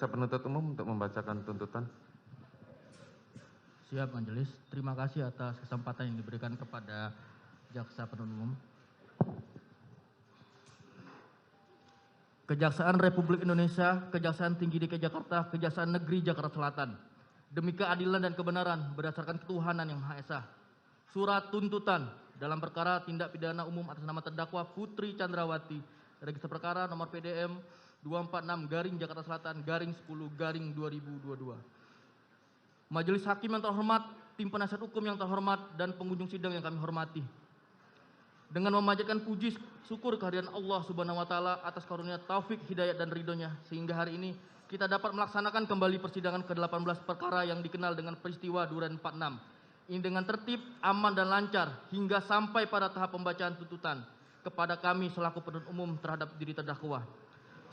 Jaksa penuntut umum untuk membacakan tuntutan. Siap majelis. Terima kasih atas kesempatan yang diberikan kepada Jaksa penuntut umum. Kejaksaan Republik Indonesia, Kejaksaan Tinggi DKI Jakarta, Kejaksaan Negeri Jakarta Selatan. Demi keadilan dan kebenaran berdasarkan ketuhanan yang Maha Esa. Surat tuntutan dalam perkara tindak pidana umum atas nama terdakwa Putri Chandrawati, register perkara nomor PDM 246 Jakarta Selatan 10/2022. Majelis Hakim yang terhormat, tim penasihat hukum yang terhormat, dan pengunjung sidang yang kami hormati. Dengan memanjatkan puji syukur kehadiran Allah Subhanahu wa taala atas karunia taufik, hidayat dan ridhonya sehingga hari ini kita dapat melaksanakan kembali persidangan ke-18 perkara yang dikenal dengan peristiwa Duren 46. Ini dengan tertib, aman dan lancar hingga sampai pada tahap pembacaan tuntutan kepada kami selaku penuntut umum terhadap diri terdakwa.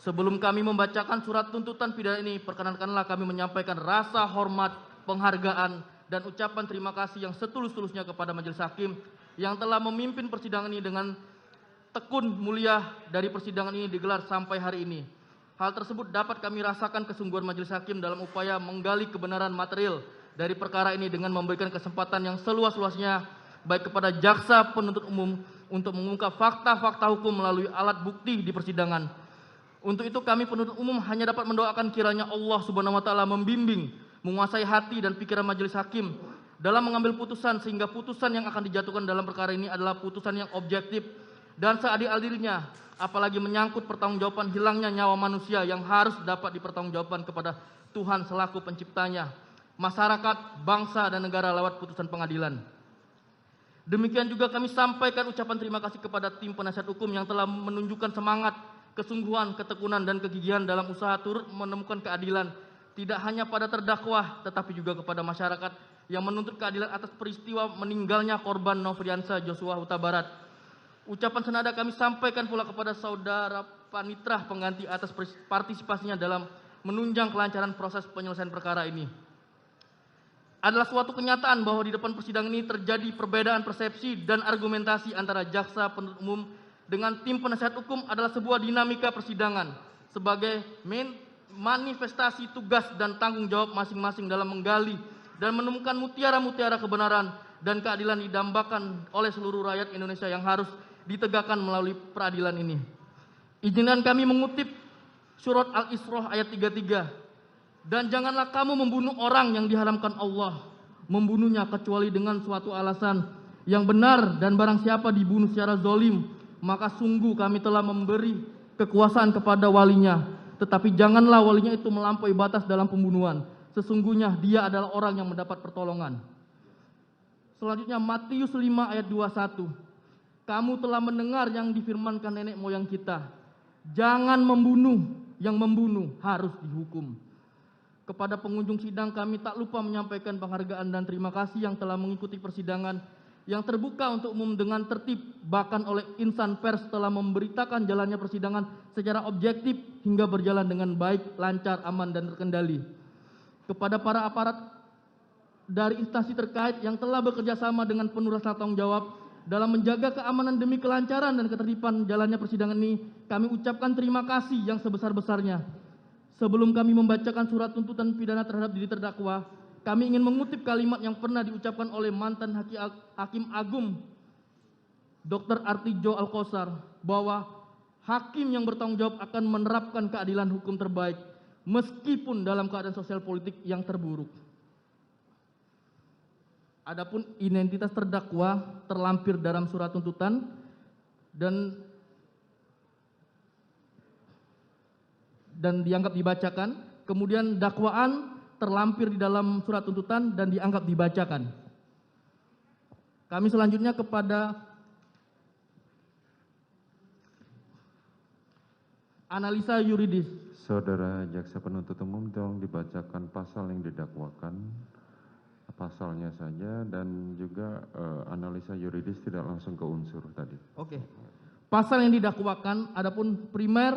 Sebelum kami membacakan surat tuntutan pidana ini, perkenankanlah kami menyampaikan rasa hormat, penghargaan, dan ucapan terima kasih yang setulus-tulusnya kepada Majelis Hakim yang telah memimpin persidangan ini dengan tekun mulia dari persidangan ini digelar sampai hari ini. Hal tersebut dapat kami rasakan kesungguhan Majelis Hakim dalam upaya menggali kebenaran material dari perkara ini dengan memberikan kesempatan yang seluas-luasnya baik kepada jaksa penuntut umum untuk mengungkap fakta-fakta hukum melalui alat bukti di persidangan. Untuk itu kami penuntut umum hanya dapat mendoakan kiranya Allah Subhanahu wa taala membimbing, menguasai hati dan pikiran Majelis Hakim dalam mengambil putusan sehingga putusan yang akan dijatuhkan dalam perkara ini adalah putusan yang objektif dan seadil-adilnya, apalagi menyangkut pertanggungjawaban hilangnya nyawa manusia yang harus dapat dipertanggungjawabkan kepada Tuhan selaku penciptanya, masyarakat, bangsa, dan negara lewat putusan pengadilan. Demikian juga kami sampaikan ucapan terima kasih kepada tim penasihat hukum yang telah menunjukkan semangat, kesungguhan, ketekunan, dan kegigihan dalam usaha turut menemukan keadilan tidak hanya pada terdakwa tetapi juga kepada masyarakat yang menuntut keadilan atas peristiwa meninggalnya korban Nofriansah Joshua Huta Barat. Ucapan senada kami sampaikan pula kepada saudara panitra pengganti atas partisipasinya dalam menunjang kelancaran proses penyelesaian perkara ini. Adalah suatu kenyataan bahwa di depan persidangan ini terjadi perbedaan persepsi dan argumentasi antara jaksa penuntut umum dengan tim penasihat hukum adalah sebuah dinamika persidangan sebagai manifestasi tugas dan tanggung jawab masing-masing dalam menggali dan menemukan mutiara-mutiara kebenaran dan keadilan didambakan oleh seluruh rakyat Indonesia yang harus ditegakkan melalui peradilan ini. Izinkan kami mengutip surat Al-Isra ayat 33. Dan janganlah kamu membunuh orang yang diharamkan Allah membunuhnya kecuali dengan suatu alasan yang benar, dan barang siapa dibunuh secara zalim maka sungguh kami telah memberi kekuasaan kepada walinya, tetapi janganlah walinya itu melampaui batas dalam pembunuhan, sesungguhnya dia adalah orang yang mendapat pertolongan. Selanjutnya Matius 5 ayat 21. Kamu telah mendengar yang difirmankan nenek moyang kita, jangan membunuh, yang membunuh harus dihukum. Kepada pengunjung sidang kami tak lupa menyampaikan penghargaan dan terima kasih yang telah mengikuti persidangan yang terbuka untuk umum dengan tertib, bahkan oleh insan pers telah memberitakan jalannya persidangan secara objektif hingga berjalan dengan baik, lancar, aman, dan terkendali. Kepada para aparat dari instansi terkait yang telah bekerja sama dengan penuh rasa tanggung jawab dalam menjaga keamanan demi kelancaran dan ketertiban jalannya persidangan ini, kami ucapkan terima kasih yang sebesar-besarnya. Sebelum kami membacakan surat tuntutan pidana terhadap diri terdakwa, kami ingin mengutip kalimat yang pernah diucapkan oleh mantan Hakim Agung Dr. Artijo Alkosar bahwa hakim yang bertanggung jawab akan menerapkan keadilan hukum terbaik meskipun dalam keadaan sosial politik yang terburuk. Adapun identitas terdakwa terlampir dalam surat tuntutan dan dianggap dibacakan. Kemudian dakwaan terlampir di dalam surat tuntutan dan dianggap dibacakan. Kami selanjutnya kepada analisa yuridis. Saudara jaksa penuntut umum, tolong dibacakan pasal yang didakwakan, pasalnya saja, dan juga analisa yuridis, tidak langsung ke unsur tadi. Oke. Pasal yang didakwakan adapun primer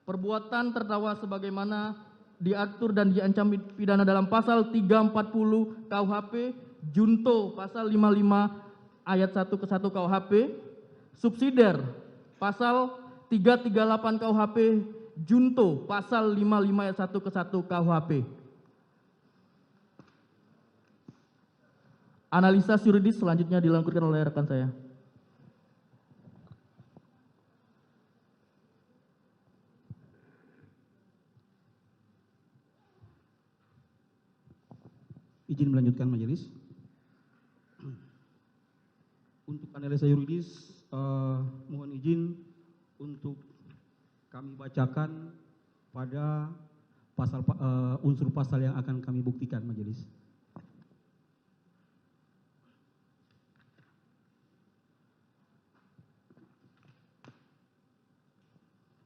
perbuatan terdakwa sebagaimana diatur dan diancam pidana dalam pasal 340 KUHP, junto pasal 55 ayat 1 ke 1 KUHP, subsidiar pasal 338 KUHP junto pasal 55 ayat 1 ke 1 KUHP. Analisa yuridis selanjutnya dilakukan oleh rekan saya. Izin melanjutkan majelis. Untuk analisa yuridis, mohon izin untuk kami bacakan pada unsur pasal yang akan kami buktikan majelis.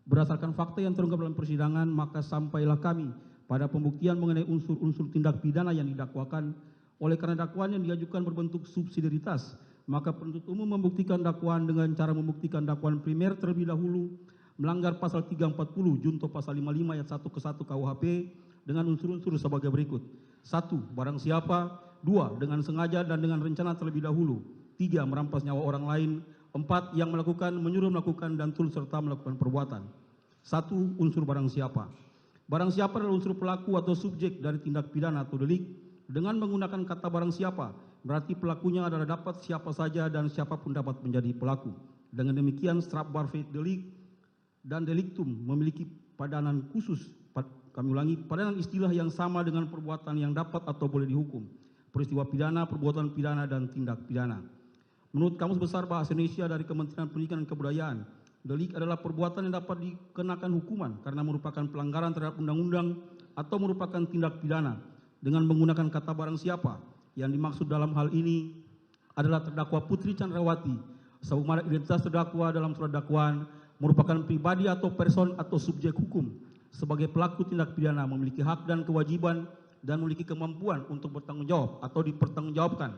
Berdasarkan fakta yang terungkap dalam persidangan, maka sampailah kami pada pembuktian mengenai unsur-unsur tindak pidana yang didakwakan. Oleh karena dakwaan yang diajukan berbentuk subsidiaritas, maka penuntut umum membuktikan dakwaan dengan cara membuktikan dakwaan primer terlebih dahulu melanggar pasal 340 junto pasal 55 ayat 1 ke 1 KUHP dengan unsur-unsur sebagai berikut. 1. Barang siapa. 2. Dengan sengaja dan dengan rencana terlebih dahulu. 3. Merampas nyawa orang lain. 4. Yang melakukan, menyuruh melakukan, dan turut serta melakukan perbuatan. 1. Unsur barang siapa. Barang siapa adalah unsur pelaku atau subjek dari tindak pidana atau delik. Dengan menggunakan kata barang siapa, berarti pelakunya adalah dapat siapa saja dan siapapun dapat menjadi pelaku. Dengan demikian, strafbar delik dan deliktum memiliki padanan khusus. Kami ulangi, padanan istilah yang sama dengan perbuatan yang dapat atau boleh dihukum. Peristiwa pidana, perbuatan pidana, dan tindak pidana. Menurut Kamus Besar Bahasa Indonesia dari Kementerian Pendidikan dan Kebudayaan, delik adalah perbuatan yang dapat dikenakan hukuman karena merupakan pelanggaran terhadap undang-undang atau merupakan tindak pidana dengan menggunakan kata barang siapa. Yang dimaksud dalam hal ini adalah terdakwa Putri Chandrawati, sebagaimana identitas terdakwa dalam surat dakwaan merupakan pribadi atau person atau subjek hukum sebagai pelaku tindak pidana, memiliki hak dan kewajiban dan memiliki kemampuan untuk bertanggung jawab atau dipertanggungjawabkan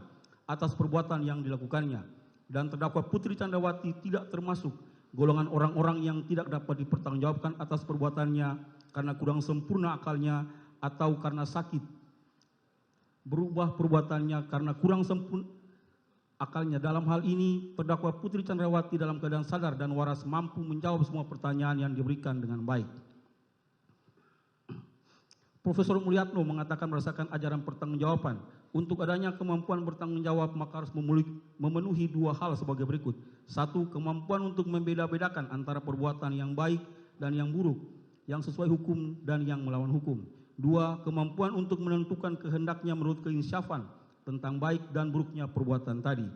atas perbuatan yang dilakukannya. Dan terdakwa Putri Chandrawati tidak termasuk golongan orang-orang yang tidak dapat dipertanggungjawabkan atas perbuatannya karena kurang sempurna akalnya atau karena sakit. Berubah perbuatannya karena kurang sempurna akalnya. Dalam hal ini, terdakwa Putri Chandrawati dalam keadaan sadar dan waras mampu menjawab semua pertanyaan yang diberikan dengan baik. Profesor Mulyatno mengatakan berdasarkan ajaran pertanggungjawaban, untuk adanya kemampuan bertanggung jawab maka harus memenuhi dua hal sebagai berikut. 1. Kemampuan untuk membeda-bedakan antara perbuatan yang baik dan yang buruk, yang sesuai hukum dan yang melawan hukum. 2. Kemampuan untuk menentukan kehendaknya menurut keinsyafan tentang baik dan buruknya perbuatan tadi.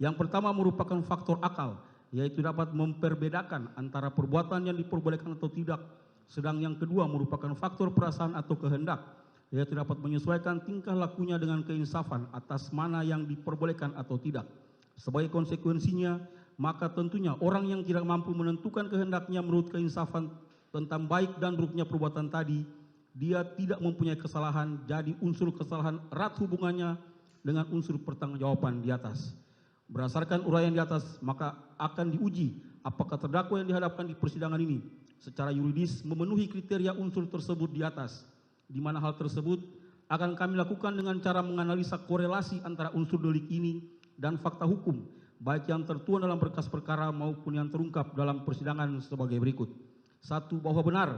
Yang pertama merupakan faktor akal, yaitu dapat memperbedakan antara perbuatan yang diperbolehkan atau tidak. Sedang yang kedua merupakan faktor perasaan atau kehendak, yaitu dapat menyesuaikan tingkah lakunya dengan keinsafan atas mana yang diperbolehkan atau tidak. Sebagai konsekuensinya, maka tentunya orang yang tidak mampu menentukan kehendaknya menurut keinsafan tentang baik dan buruknya perbuatan tadi, dia tidak mempunyai kesalahan, jadi unsur kesalahan erat hubungannya dengan unsur pertanggungjawaban di atas. Berdasarkan uraian di atas, maka akan diuji apakah terdakwa yang dihadapkan di persidangan ini secara yuridis memenuhi kriteria unsur tersebut di atas, di mana hal tersebut akan kami lakukan dengan cara menganalisa korelasi antara unsur delik ini dan fakta hukum, baik yang tertuang dalam berkas perkara maupun yang terungkap dalam persidangan sebagai berikut. 1. Bahwa benar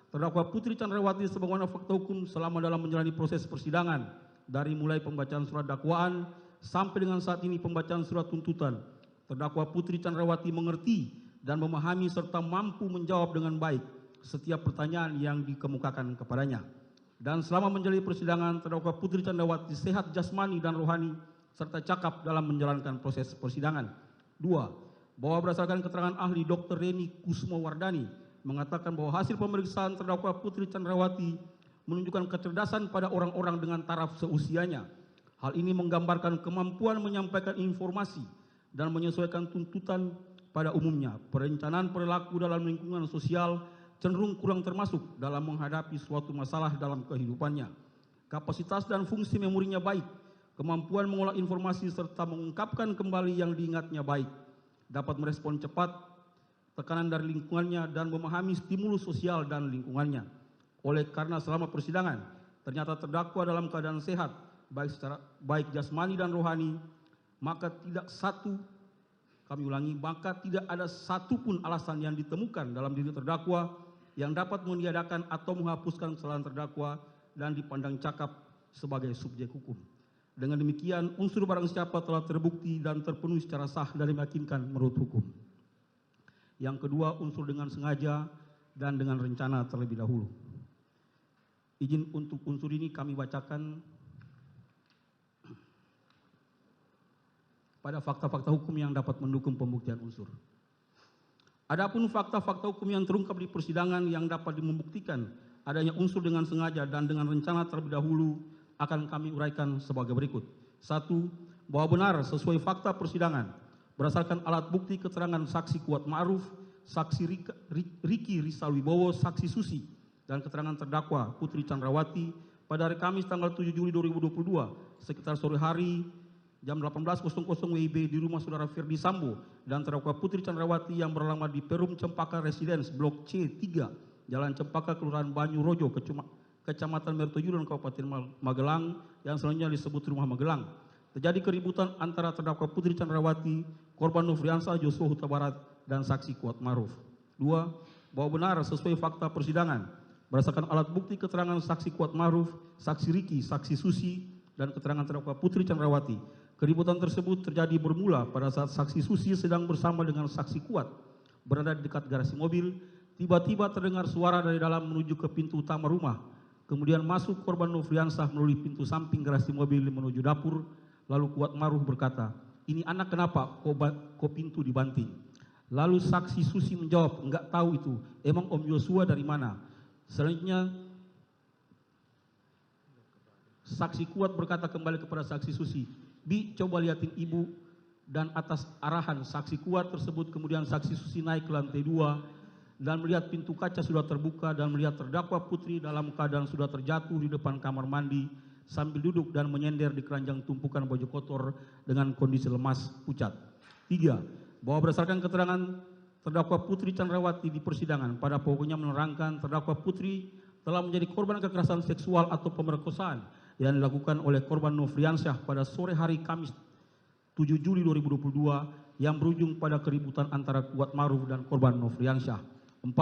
terdakwa Putri Chandrawati sebagaimana fakta hukum selama dalam menjalani proses persidangan, dari mulai pembacaan surat dakwaan sampai dengan saat ini pembacaan surat tuntutan, terdakwa Putri Chandrawati mengerti dan memahami serta mampu menjawab dengan baik setiap pertanyaan yang dikemukakan kepadanya. Dan selama menjalani persidangan, terdakwa Putri Chandrawati sehat jasmani dan rohani serta cakap dalam menjalankan proses persidangan. 2. Bahwa berdasarkan keterangan ahli Dr. Reni Kusmowardani mengatakan bahwa hasil pemeriksaan terdakwa Putri Chandrawati menunjukkan kecerdasan pada orang-orang dengan taraf seusianya. Hal ini menggambarkan kemampuan menyampaikan informasi dan menyesuaikan tuntutan pada umumnya. Perencanaan perilaku dalam lingkungan sosial cenderung kurang termasuk dalam menghadapi suatu masalah dalam kehidupannya. Kapasitas dan fungsi memorinya baik, kemampuan mengolah informasi serta mengungkapkan kembali yang diingatnya baik, dapat merespon cepat tekanan dari lingkungannya dan memahami stimulus sosial dan lingkungannya. Oleh karena selama persidangan ternyata terdakwa dalam keadaan sehat baik jasmani dan rohani, maka tidak ada satupun alasan yang ditemukan dalam diri terdakwa yang dapat meniadakan atau menghapuskan kesalahan terdakwa dan dipandang cakap sebagai subjek hukum. Dengan demikian, unsur barang siapa telah terbukti dan terpenuhi secara sah dan meyakinkan menurut hukum. Yang kedua, unsur dengan sengaja dan dengan rencana terlebih dahulu. Izin untuk unsur ini kami bacakan pada fakta-fakta hukum yang dapat mendukung pembuktian unsur. Adapun fakta-fakta hukum yang terungkap di persidangan yang dapat membuktikan adanya unsur dengan sengaja dan dengan rencana terlebih dahulu akan kami uraikan sebagai berikut. 1. Bahwa benar sesuai fakta persidangan berdasarkan alat bukti keterangan saksi Kuat Ma'ruf, saksi Riki Rizal Wibowo, saksi Susi, dan keterangan terdakwa Putri Chandrawati pada hari Kamis tanggal 7 Juli 2022 sekitar sore hari jam 18.00 WIB di rumah saudara Ferdi Sambo dan terdakwa Putri Chandrawati yang beralamat di Perum Cempaka Residence Blok C3, Jalan Cempaka, Kelurahan Banyu Rojo, Kecamatan Mertoyudan, Kabupaten Magelang, yang selanjutnya disebut Rumah Magelang. Terjadi keributan antara terdakwa Putri Chandrawati, korban Nofriansah Joshua Huta Barat, dan saksi Kuat Ma'ruf. 2. Bahwa benar sesuai fakta persidangan berdasarkan alat bukti keterangan saksi Kuat Ma'ruf, saksi Riki, saksi Susi, dan keterangan terdakwa Putri Chandrawati, keributan tersebut terjadi bermula pada saat saksi Susi sedang bersama dengan saksi Kuat berada di dekat garasi mobil. Tiba-tiba terdengar suara dari dalam menuju ke pintu utama rumah. Kemudian masuk korban Nofriansah melalui pintu samping garasi mobil menuju dapur. Lalu Kuat Ma'ruf berkata, "Ini anak kenapa kok pintu dibanting?" Lalu saksi Susi menjawab, "Enggak tahu itu, emang Om Yosua dari mana?" Selanjutnya saksi Kuat berkata kembali kepada saksi Susi, "Bi, coba liatin ibu." Dan atas arahan saksi Kuat tersebut kemudian saksi Susi naik ke lantai 2 dan melihat pintu kaca sudah terbuka dan melihat terdakwa Putri dalam keadaan sudah terjatuh di depan kamar mandi sambil duduk dan menyender di keranjang tumpukan baju kotor dengan kondisi lemas pucat. 3. Bahwa berdasarkan keterangan terdakwa Putri Chandrawati di persidangan pada pokoknya menerangkan terdakwa Putri telah menjadi korban kekerasan seksual atau pemerkosaan yang dilakukan oleh korban Nofriansah pada sore hari Kamis 7 Juli 2022 yang berujung pada keributan antara Kuat Ma'ruf dan korban Nofriansah. 4.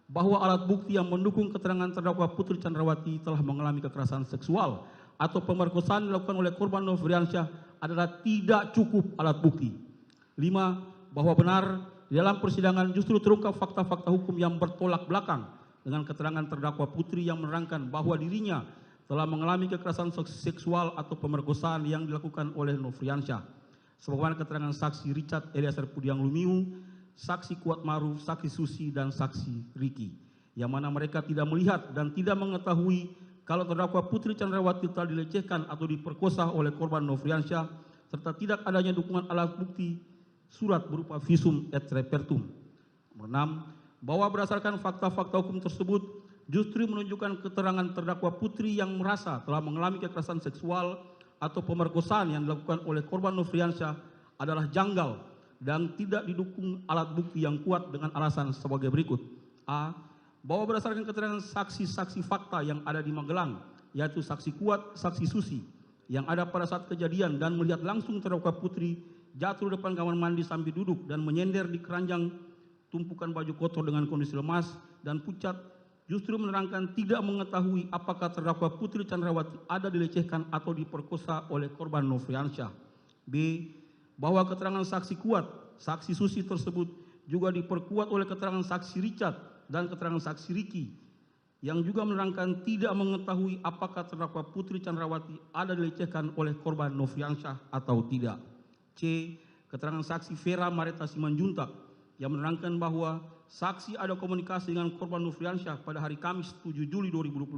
Bahwa alat bukti yang mendukung keterangan terdakwa Putri Chandrawati telah mengalami kekerasan seksual atau pemerkosaan dilakukan oleh korban Nofriansah adalah tidak cukup alat bukti. 5. Bahwa benar di dalam persidangan justru terungkap fakta-fakta hukum yang bertolak belakang dengan keterangan terdakwa Putri yang menerangkan bahwa dirinya telah mengalami kekerasan seksual atau pemerkosaan yang dilakukan oleh Nofriansah. Sebagaimana keterangan saksi Richard Eliezer Pudiang Lumiu, saksi Kuat Ma'ruf, saksi Susi, dan saksi Riki, yang mana mereka tidak melihat dan tidak mengetahui kalau terdakwa Putri Chandrawati telah dilecehkan atau diperkosa oleh korban Nofriansah, serta tidak adanya dukungan alat bukti surat berupa visum et repertum. 6. Bahwa berdasarkan fakta-fakta hukum tersebut justru menunjukkan keterangan terdakwa Putri yang merasa telah mengalami kekerasan seksual atau pemerkosaan yang dilakukan oleh korban Nofriansah adalah janggal dan tidak didukung alat bukti yang kuat dengan alasan sebagai berikut. A. Bahwa berdasarkan keterangan saksi-saksi fakta yang ada di Magelang, yaitu saksi Kuat, saksi Susi, yang ada pada saat kejadian dan melihat langsung terdakwa Putri jatuh di depan kamar mandi sambil duduk dan menyender di keranjang tumpukan baju kotor dengan kondisi lemas dan pucat, justru menerangkan tidak mengetahui apakah terdakwa Putri Chandrawati ada dilecehkan atau diperkosa oleh korban Nofriansah. B. Bahwa keterangan saksi Kuat, saksi Susi tersebut juga diperkuat oleh keterangan saksi Richard dan keterangan saksi Riki, yang juga menerangkan tidak mengetahui apakah terdakwa Putri Chandrawati ada dilecehkan oleh korban Nofriansah atau tidak. C. Keterangan saksi Vera Mareta Simanjuntak, yang menerangkan bahwa saksi ada komunikasi dengan korban Nofriansah pada hari Kamis 7 Juli 2022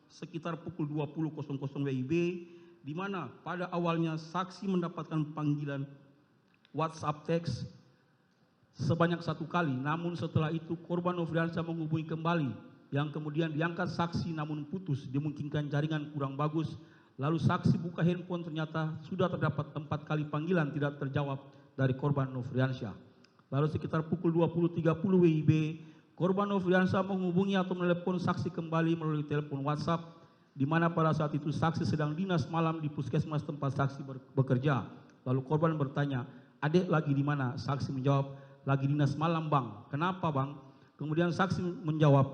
sekitar pukul 20.00 WIB, di mana pada awalnya saksi mendapatkan panggilan WhatsApp teks sebanyak 1 kali, namun setelah itu korban Nofriansah menghubungi kembali, yang kemudian diangkat saksi namun putus, dimungkinkan jaringan kurang bagus. Lalu saksi buka handphone, ternyata sudah terdapat 4 kali panggilan tidak terjawab dari korban Nofriansah. Lalu sekitar pukul 20.30 WIB, korban Nofriansah menghubungi atau menelepon saksi kembali melalui telepon WhatsApp, di mana pada saat itu saksi sedang dinas malam di puskesmas tempat saksi bekerja. Lalu korban bertanya, "Adek lagi di mana?" Saksi menjawab, "Lagi dinas malam, Bang." "Kenapa, Bang?" Kemudian saksi menjawab,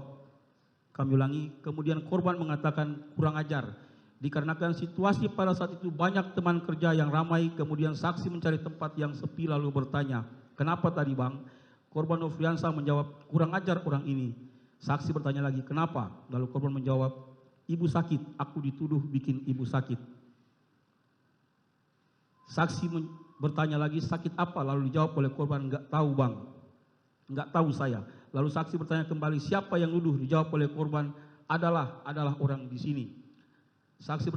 kami ulangi, kemudian korban mengatakan kurang ajar. Dikarenakan situasi pada saat itu banyak teman kerja yang ramai, kemudian saksi mencari tempat yang sepi lalu bertanya, kenapa tadi bang? Korban Nofriansah menjawab, kurang ajar orang ini. Saksi bertanya lagi, kenapa? Lalu korban menjawab, ibu sakit, aku dituduh bikin ibu sakit. Saksi bertanya lagi, sakit apa? Lalu dijawab oleh korban, enggak tahu bang, enggak tahu saya. Lalu saksi bertanya kembali, siapa yang nuduh? Dijawab oleh korban, adalah orang di sini. Saksi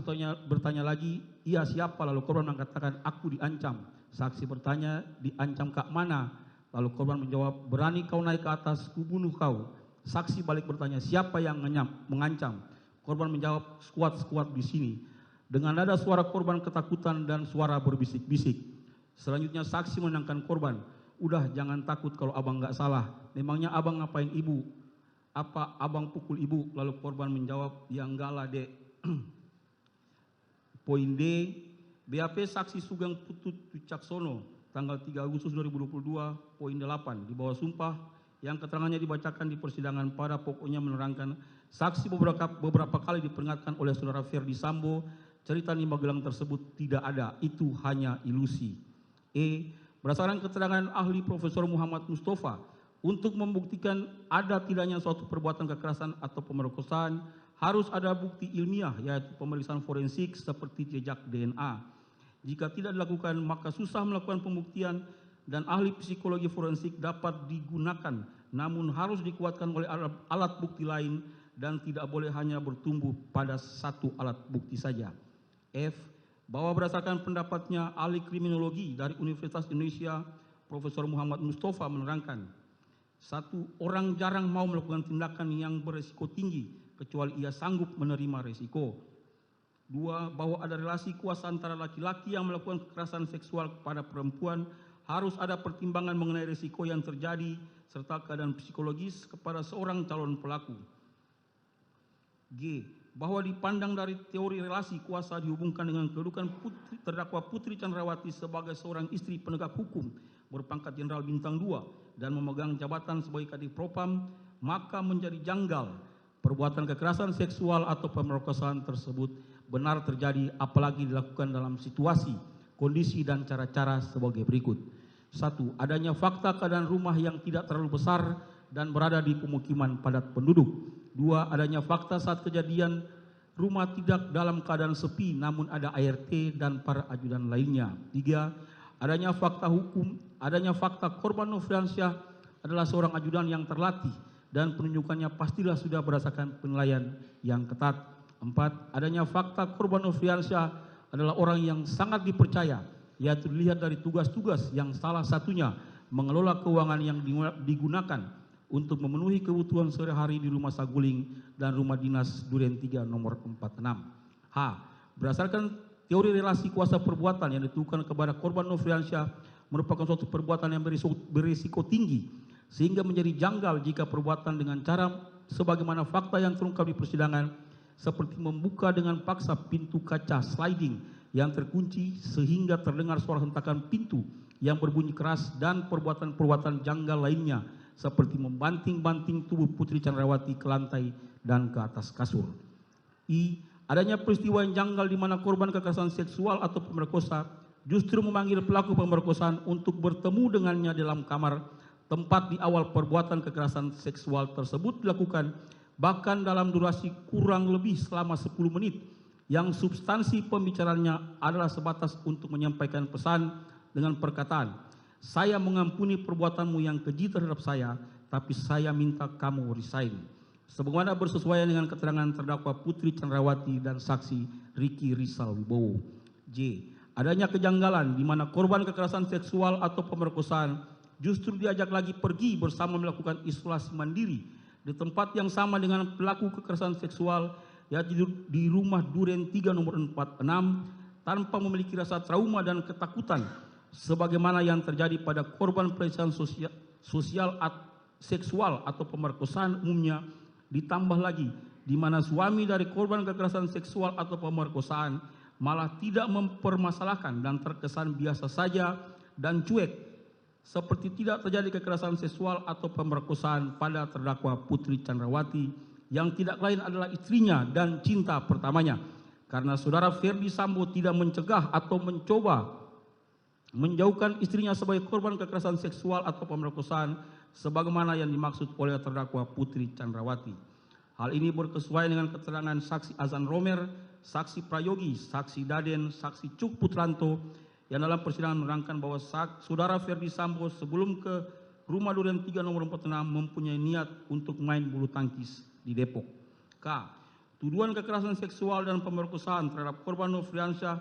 bertanya lagi, iya siapa? Lalu korban mengatakan, aku diancam. Saksi bertanya, diancam kak mana? Lalu korban menjawab, berani kau naik ke atas, kubunuh kau. Saksi balik bertanya, siapa yang mengancam? Korban menjawab, skuad di sini. Dengan nada suara korban ketakutan dan suara berbisik-bisik. Selanjutnya saksi menenangkan korban, udah jangan takut kalau abang nggak salah. Memangnya abang ngapain ibu? Apa abang pukul ibu? Lalu korban menjawab, ya enggak lah dek. Poin D, BAP saksi Sugeng Putut Wicaksono, tanggal 3 Agustus 2022, poin 8, di bawah sumpah, yang keterangannya dibacakan di persidangan pada pokoknya menerangkan, saksi beberapa kali diperingatkan oleh saudara Ferdi Sambo, cerita di Magelang tersebut tidak ada, itu hanya ilusi. E, berdasarkan keterangan ahli Profesor Muhammad Mustafa, untuk membuktikan ada tidaknya suatu perbuatan kekerasan atau pemerkosaan, harus ada bukti ilmiah, yaitu pemeriksaan forensik seperti jejak DNA. Jika tidak dilakukan, maka susah melakukan pembuktian dan ahli psikologi forensik dapat digunakan, namun harus dikuatkan oleh alat bukti lain dan tidak boleh hanya bertumbuh pada satu alat bukti saja. F, bahwa berdasarkan pendapatnya ahli kriminologi dari Universitas Indonesia, Profesor Muhammad Mustafa menerangkan, satu, orang jarang mau melakukan tindakan yang beresiko tinggi, kecuali ia sanggup menerima resiko. Dua, bahwa ada relasi kuasa antara laki-laki yang melakukan kekerasan seksual kepada perempuan, harus ada pertimbangan mengenai resiko yang terjadi, serta keadaan psikologis kepada seorang calon pelaku. G, bahwa dipandang dari teori relasi kuasa dihubungkan dengan kedudukan terdakwa Putri Chandrawati sebagai seorang istri penegak hukum berpangkat Jenderal Bintang 2 dan memegang jabatan sebagai Kadif Propam, maka menjadi janggal perbuatan kekerasan seksual atau pemerkosaan tersebut benar terjadi, apalagi dilakukan dalam situasi, kondisi dan cara-cara sebagai berikut. Satu, adanya fakta keadaan rumah yang tidak terlalu besar dan berada di pemukiman padat penduduk. Dua, adanya fakta saat kejadian rumah tidak dalam keadaan sepi namun ada ART dan para ajudan lainnya. Tiga, adanya fakta korban Nofriansah adalah seorang ajudan yang terlatih dan penunjukannya pastilah sudah berdasarkan penilaian yang ketat. Empat, adanya fakta korban Nofriansah adalah orang yang sangat dipercaya, yaitu dilihat dari tugas-tugas yang salah satunya mengelola keuangan yang digunakan untuk memenuhi kebutuhan sehari-hari di Rumah Saguling dan Rumah Dinas Duren 3 nomor 46. H, berdasarkan teori relasi kuasa perbuatan yang ditujukan kepada korban Nofriansah merupakan suatu perbuatan yang berisiko tinggi, sehingga menjadi janggal jika perbuatan dengan cara sebagaimana fakta yang terungkap di persidangan, seperti membuka dengan paksa pintu kaca sliding yang terkunci sehingga terdengar suara hentakan pintu yang berbunyi keras, dan perbuatan-perbuatan janggal lainnya seperti membanting-banting tubuh Putri Chandrawati ke lantai dan ke atas kasur. I, adanya peristiwa yang janggal di mana korban kekerasan seksual atau pemerkosa justru memanggil pelaku pemerkosaan untuk bertemu dengannya dalam kamar tempat di awal perbuatan kekerasan seksual tersebut dilakukan, bahkan dalam durasi kurang lebih selama 10 menit, yang substansi pembicaraannya adalah sebatas untuk menyampaikan pesan dengan perkataan, saya mengampuni perbuatanmu yang keji terhadap saya, tapi saya minta kamu resign. Sebagaimana bersesuaian dengan keterangan terdakwa Putri Chandrawati dan saksi Ricky Rizal Wibowo. J, adanya kejanggalan di mana korban kekerasan seksual atau pemerkosaan justru diajak lagi pergi bersama melakukan isolasi mandiri di tempat yang sama dengan pelaku kekerasan seksual, yaitu di Rumah Duren 3 nomor 46, tanpa memiliki rasa trauma dan ketakutan sebagaimana yang terjadi pada korban pelecehan seksual atau pemerkosaan umumnya. Ditambah lagi di mana suami dari korban kekerasan seksual atau pemerkosaan malah tidak mempermasalahkan dan terkesan biasa saja dan cuek seperti tidak terjadi kekerasan seksual atau pemerkosaan pada terdakwa Putri Chandrawati yang tidak lain adalah istrinya dan cinta pertamanya, karena saudara Ferdi Sambo tidak mencegah atau mencoba menjauhkan istrinya sebagai korban kekerasan seksual atau pemerkosaan sebagaimana yang dimaksud oleh terdakwa Putri Chandrawati. Hal ini berkesesuaian dengan keterangan saksi Azan Romer, saksi Prayogi, saksi Daden, saksi Cuk Putranto yang dalam persidangan menerangkan bahwa saudara Ferdi Sambo sebelum ke rumah Duren 3 nomor 46 mempunyai niat untuk main bulu tangkis di Depok. K. Tuduhan kekerasan seksual dan pemerkosaan terhadap korban Nofriansyah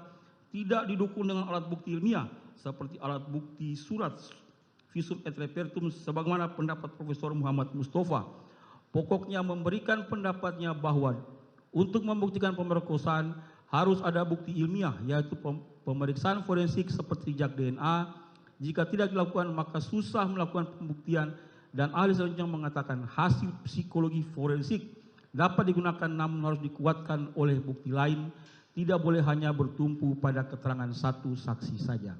tidak didukung dengan alat bukti ilmiah seperti alat bukti surat visum et repertum sebagaimana pendapat Profesor Muhammad Mustafa. Pokoknya memberikan pendapatnya bahwa untuk membuktikan pemerkosaan harus ada bukti ilmiah, yaitu pemeriksaan forensik seperti jejak DNA. Jika tidak dilakukan maka susah melakukan pembuktian, dan ahli selanjutnya mengatakan hasil psikologi forensik dapat digunakan namun harus dikuatkan oleh bukti lain, tidak boleh hanya bertumpu pada keterangan satu saksi saja.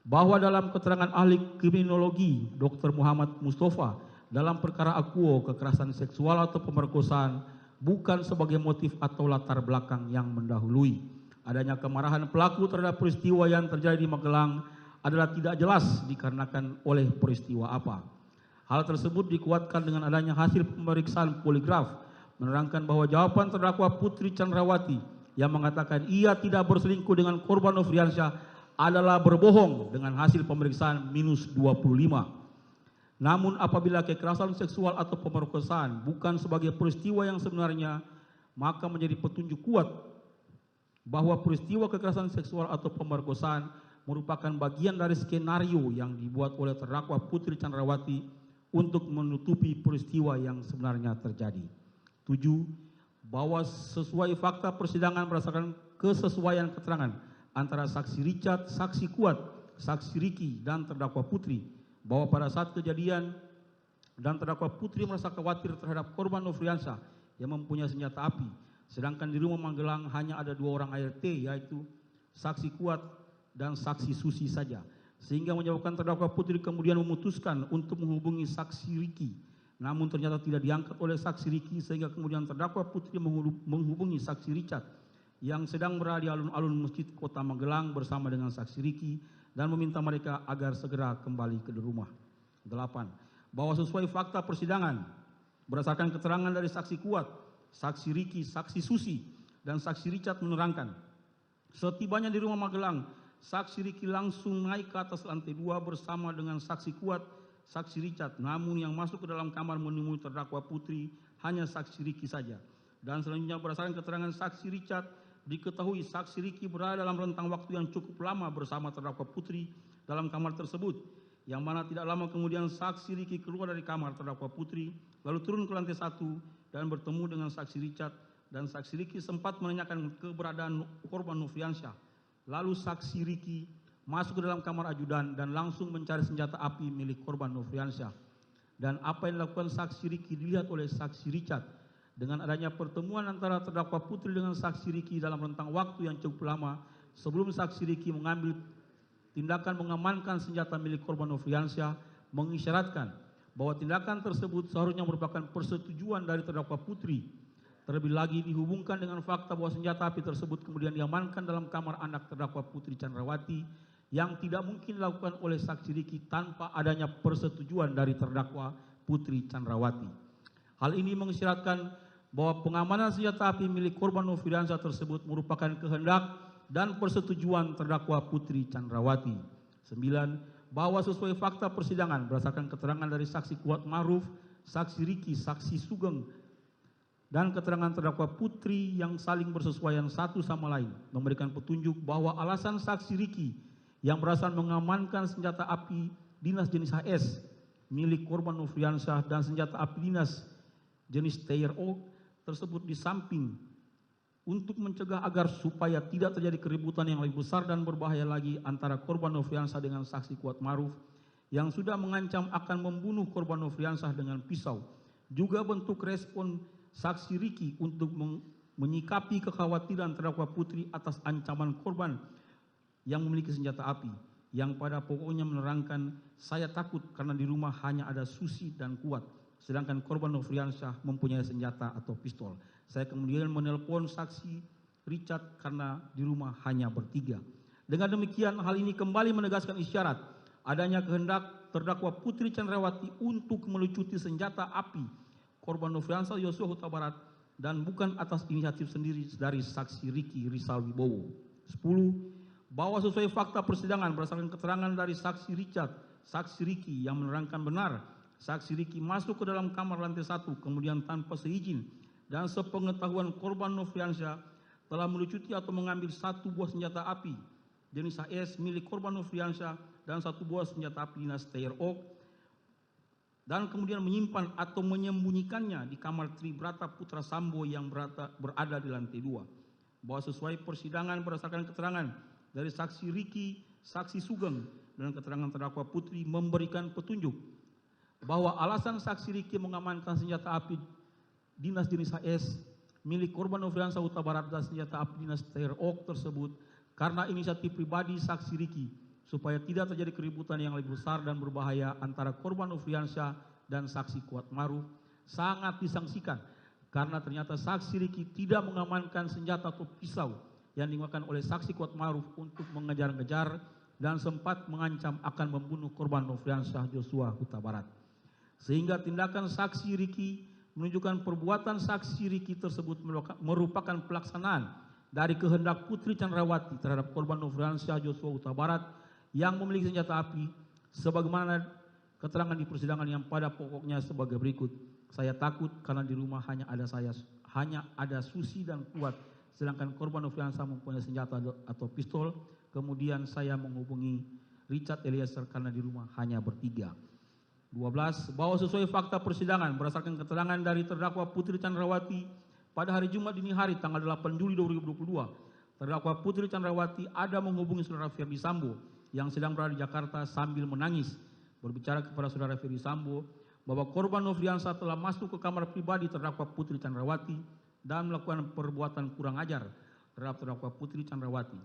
Bahwa dalam keterangan ahli kriminologi Dr. Muhammad Mustafa dalam perkara akuo kekerasan seksual atau pemerkosaan bukan sebagai motif atau latar belakang yang mendahului. Adanya kemarahan pelaku terhadap peristiwa yang terjadi di Magelang adalah tidak jelas dikarenakan oleh peristiwa apa. Hal tersebut dikuatkan dengan adanya hasil pemeriksaan poligraf menerangkan bahwa jawaban terdakwa Putri Chandrawati yang mengatakan ia tidak berselingkuh dengan korban Nofriansyah adalah berbohong dengan hasil pemeriksaan -25. Namun apabila kekerasan seksual atau pemerkosaan bukan sebagai peristiwa yang sebenarnya, maka menjadi petunjuk kuat bahwa peristiwa kekerasan seksual atau pemerkosaan merupakan bagian dari skenario yang dibuat oleh terdakwa Putri Chandrawati untuk menutupi peristiwa yang sebenarnya terjadi. 7. Bahwa sesuai fakta persidangan berdasarkan kesesuaian keterangan antara saksi Richard, saksi Kuat, saksi Riki, dan terdakwa Putri, bahwa pada saat kejadian dan terdakwa Putri merasa khawatir terhadap korban Nofriansyah yang mempunyai senjata api, sedangkan di rumah Magelang hanya ada 2 orang ART, yaitu saksi Kuat dan saksi Susi saja, sehingga menyebabkan terdakwa Putri kemudian memutuskan untuk menghubungi saksi Riki, namun ternyata tidak diangkat oleh saksi Riki, sehingga kemudian terdakwa Putri menghubungi saksi Richard yang sedang berada di alun-alun Masjid Kota Magelang bersama dengan saksi Riki dan meminta mereka agar segera kembali ke rumah. 8. Bahwa sesuai fakta persidangan berdasarkan keterangan dari saksi Kuat, saksi Riki, saksi Susi, dan saksi Richard menerangkan setibanya di rumah Magelang, saksi Riki langsung naik ke atas lantai 2 bersama dengan saksi Kuat, saksi Richard, namun yang masuk ke dalam kamar menemui terdakwa Putri hanya saksi Riki saja. Dan selanjutnya berdasarkan keterangan saksi Richard, diketahui saksi Riki berada dalam rentang waktu yang cukup lama bersama terdakwa Putri dalam kamar tersebut, yang mana tidak lama kemudian saksi Riki keluar dari kamar terdakwa Putri lalu turun ke lantai 1 dan bertemu dengan saksi Richard, dan saksi Riki sempat menanyakan keberadaan korban Nofriansyah. Lalu saksi Riki masuk ke dalam kamar ajudan dan langsung mencari senjata api milik korban Nofriansyah. Dan apa yang dilakukan saksi Riki dilihat oleh saksi Richard. Dengan adanya pertemuan antara terdakwa Putri dengan saksi Riki dalam rentang waktu yang cukup lama sebelum saksi Riki mengambil tindakan mengamankan senjata milik korban Nofriansyah, mengisyaratkan bahwa tindakan tersebut seharusnya merupakan persetujuan dari terdakwa Putri. Terlebih lagi dihubungkan dengan fakta bahwa senjata api tersebut kemudian diamankan dalam kamar anak terdakwa Putri Chandrawati yang tidak mungkin dilakukan oleh saksi Riki tanpa adanya persetujuan dari terdakwa Putri Chandrawati. Hal ini mengisyaratkan bahwa pengamanan senjata api milik korban Nofriansyah tersebut merupakan kehendak dan persetujuan terdakwa Putri Chandrawati. 9. Bahwa sesuai fakta persidangan berdasarkan keterangan dari saksi Kuat Ma'ruf, saksi Riki, saksi Sugeng, dan keterangan terdakwa Putri yang saling bersesuaian satu sama lain, memberikan petunjuk bahwa alasan saksi Riki yang berasal mengamankan senjata api dinas jenis HS milik korban Nofriansyah dan senjata api dinas jenis TRO tersebut di samping untuk mencegah agar supaya tidak terjadi keributan yang lebih besar dan berbahaya lagi antara korban Nofriansyah dengan saksi Kuat Ma'ruf yang sudah mengancam akan membunuh korban Nofriansyah dengan pisau. Juga bentuk respon saksi Riki untuk menyikapi kekhawatiran terdakwa Putri atas ancaman korban yang memiliki senjata api. yang pada pokoknya menerangkan, saya takut karena di rumah hanya ada Susi dan Kuat, sedangkan korban Nofriansyah mempunyai senjata atau pistol. Saya kemudian menelpon saksi Richard karena di rumah hanya bertiga. Dengan demikian, hal ini kembali menegaskan isyarat adanya kehendak terdakwa Putri Chandrawati untuk melucuti senjata api korban Nofriansyah Yosua Huta Barat dan bukan atas inisiatif sendiri dari saksi Ricky Rizal Wibowo. 10. Bahwa sesuai fakta persidangan berdasarkan keterangan dari saksi Richard, saksi Ricky yang menerangkan benar, saksi Ricky masuk ke dalam kamar lantai 1 kemudian tanpa seizin dan sepengetahuan korban Nofriansyah telah melucuti atau mengambil satu buah senjata api jenis AS milik korban Nofriansyah dan satu buah senjata api dinas TRO dan kemudian menyimpan atau menyembunyikannya di kamar Tribrata Putra Sambo yang berada di lantai 2. Bahwa sesuai persidangan berdasarkan keterangan dari saksi Ricky, saksi Sugeng, dan keterangan terdakwa Putri memberikan petunjuk bahwa alasan saksi Ricky mengamankan senjata api dinas jenis HS milik korban Nofriansyah Huta Barat dan senjata api dinas TRO tersebut karena inisiatif pribadi saksi Ricky supaya tidak terjadi keributan yang lebih besar dan berbahaya antara korban Nofriansyah dan saksi Kuat Maruf sangat disangsikan karena ternyata saksi Ricky tidak mengamankan senjata atau pisau yang digunakan oleh saksi Kuat Maruf untuk mengejar-ngejar dan sempat mengancam akan membunuh korban Nofriansyah Yosua Huta Barat. Sehingga tindakan saksi Ricky menunjukkan perbuatan saksi Ricky tersebut merupakan pelaksanaan dari kehendak Putri Chandrawati terhadap korban Nofriansyah Yosua Huta Barat yang memiliki senjata api sebagaimana keterangan di persidangan yang pada pokoknya sebagai berikut. Saya takut karena di rumah hanya ada Susi dan Kuat, sedangkan korban Nofriansyah mempunyai senjata atau pistol. Kemudian saya menghubungi Richard Eliezer karena di rumah hanya bertiga. 12. Bahwa sesuai fakta persidangan berdasarkan keterangan dari terdakwa Putri Chandrawati pada hari Jumat dini hari tanggal 8 Juli 2022, terdakwa Putri Chandrawati ada menghubungi saudara Ferdi Sambo yang sedang berada di Jakarta sambil menangis, berbicara kepada saudara Ferdi Sambo bahwa korban Nofriansyah telah masuk ke kamar pribadi terdakwa Putri Chandrawati dan melakukan perbuatan kurang ajar terhadap terdakwa Putri Chandrawati.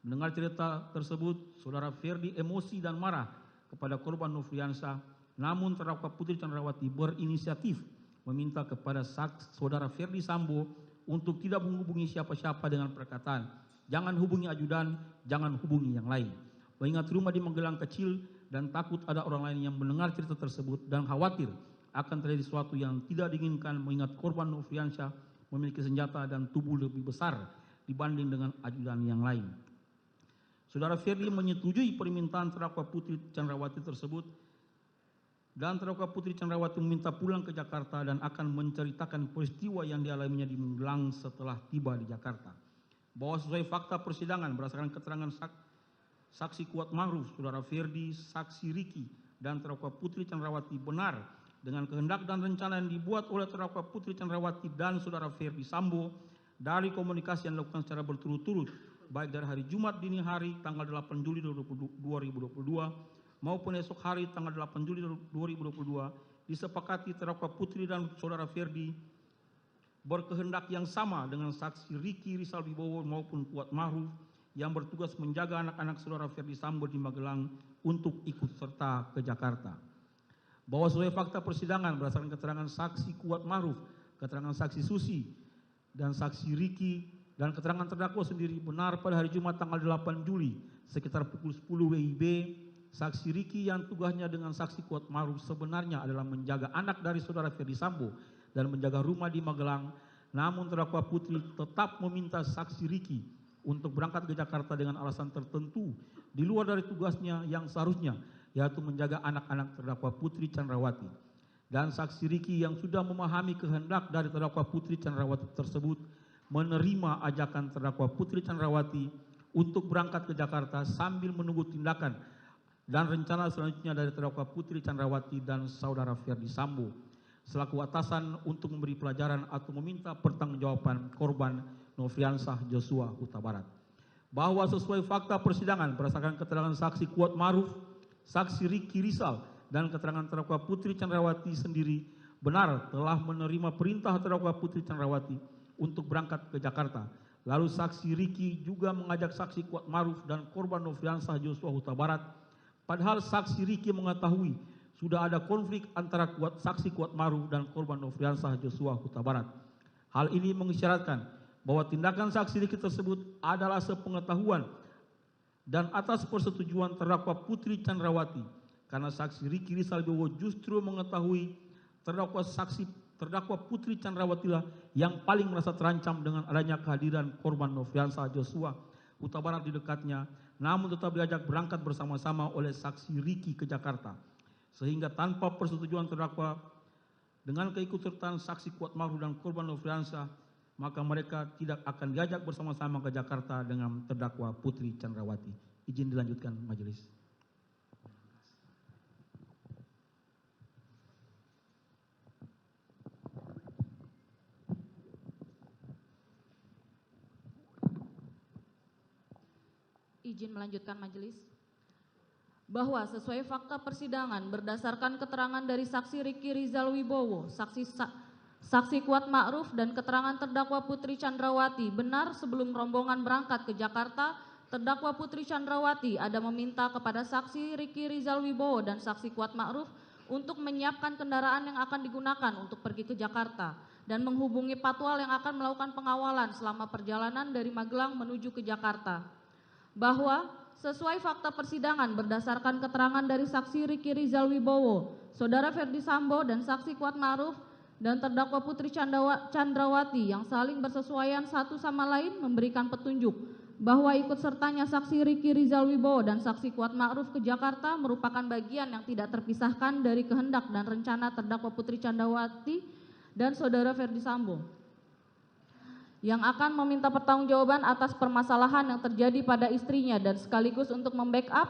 Mendengar cerita tersebut, saudara Ferdi emosi dan marah kepada korban Nofriansyah, namun terdakwa Putri Chandrawati berinisiatif meminta kepada saudara Ferdi Sambo untuk tidak menghubungi siapa-siapa dengan perkataan, jangan hubungi ajudan, jangan hubungi yang lain. Mengingat rumah di Magelang kecil dan takut ada orang lain yang mendengar cerita tersebut dan khawatir akan terjadi sesuatu yang tidak diinginkan mengingat korban Nofriansyah memiliki senjata dan tubuh lebih besar dibanding dengan ajudan yang lain. Saudara Ferdi menyetujui permintaan terdakwa Putri Chandrawati tersebut dan terdakwa Putri Chandrawati meminta pulang ke Jakarta dan akan menceritakan peristiwa yang dialaminya di Magelang setelah tiba di Jakarta. Bahwa sesuai fakta persidangan berdasarkan keterangan saksi Kuat Maruf, saudara Ferdi, saksi Ricky, dan terdakwa Putri Chandrawati benar dengan kehendak dan rencana yang dibuat oleh terdakwa Putri Chandrawati dan saudara Ferdi Sambo dari komunikasi yang dilakukan secara berturut-turut baik dari hari Jumat dini hari tanggal 8 Juli 2022 maupun esok hari tanggal 8 Juli 2022 disepakati terdakwa Putri dan saudara Ferdi berkehendak yang sama dengan saksi Ricky Rizal Wibowo maupun Kuat Maruf yang bertugas menjaga anak-anak saudara Ferdi Sambo di Magelang untuk ikut serta ke Jakarta. Bahwa sesuai fakta persidangan berdasarkan keterangan saksi Kuat Maruf, keterangan saksi Susi, dan saksi Ricky, dan keterangan terdakwa sendiri benar pada hari Jumat tanggal 8 Juli sekitar pukul 10 WIB, saksi Ricky yang tugasnya dengan saksi Kuat Maruf sebenarnya adalah menjaga anak dari saudara Ferdi Sambo dan menjaga rumah di Magelang, namun terdakwa Putri tetap meminta saksi Ricky untuk berangkat ke Jakarta dengan alasan tertentu di luar dari tugasnya yang seharusnya, yaitu menjaga anak-anak terdakwa Putri Chandrawati. Dan saksi Ricky yang sudah memahami kehendak dari terdakwa Putri Chandrawati tersebut menerima ajakan terdakwa Putri Chandrawati untuk berangkat ke Jakarta sambil menunggu tindakan dan rencana selanjutnya dari terdakwa Putri Chandrawati dan saudara Ferdi Sambo selaku atasan untuk memberi pelajaran atau meminta pertanggungjawaban korban Nofriansyah Yosua Huta Barat. Bahwa sesuai fakta persidangan berdasarkan keterangan saksi Kuat Maruf, saksi Ricky Rizal, dan keterangan terdakwa Putri Chandrawati sendiri benar telah menerima perintah terdakwa Putri Chandrawati untuk berangkat ke Jakarta Lalu saksi Riki juga mengajak saksi Kuat Maruf dan korban Nofriansah Joshua Huta Barat, padahal saksi Riki mengetahui sudah ada konflik antara saksi Kuat Maruf dan korban Nofriansah Joshua Huta Barat. Hal ini mengisyaratkan bahwa tindakan saksi Riki tersebut adalah sepengetahuan dan atas persetujuan terdakwa Putri Chandrawati, karena saksi Riki Rizal Wibowo justru mengetahui terdakwa Putri Chandrawati lah yang paling merasa terancam dengan adanya kehadiran korban Nofriansah Joshua Huta Barat di dekatnya, namun tetap diajak berangkat bersama-sama oleh saksi Riki ke Jakarta, sehingga tanpa persetujuan terdakwa dengan keikutsertaan saksi Kuat Maruf dan korban Nofriansah, maka mereka tidak akan diajak bersama-sama ke Jakarta dengan terdakwa Putri Chandrawati. Izin dilanjutkan majelis. Izin melanjutkan majelis. Bahwa sesuai fakta persidangan berdasarkan keterangan dari saksi Riki Rizal Wibowo, saksi Kuat Ma'ruf dan keterangan terdakwa Putri Chandrawati, benar sebelum rombongan berangkat ke Jakarta, terdakwa Putri Chandrawati ada meminta kepada saksi Riki Rizal Wibowo dan saksi Kuat Ma'ruf untuk menyiapkan kendaraan yang akan digunakan untuk pergi ke Jakarta dan menghubungi patwal yang akan melakukan pengawalan selama perjalanan dari Magelang menuju ke Jakarta. Bahwa sesuai fakta persidangan berdasarkan keterangan dari saksi Riki Rizal Wibowo, saudara Ferdi Sambo dan saksi Kuat Ma'ruf dan terdakwa Putri Chandrawati yang saling bersesuaian satu sama lain memberikan petunjuk bahwa ikut sertanya saksi Riki Rizal Wibowo dan saksi Kuat Ma'ruf ke Jakarta merupakan bagian yang tidak terpisahkan dari kehendak dan rencana terdakwa Putri Chandrawati dan saudara Ferdi Sambo yang akan meminta pertanggungjawaban atas permasalahan yang terjadi pada istrinya dan sekaligus untuk membackup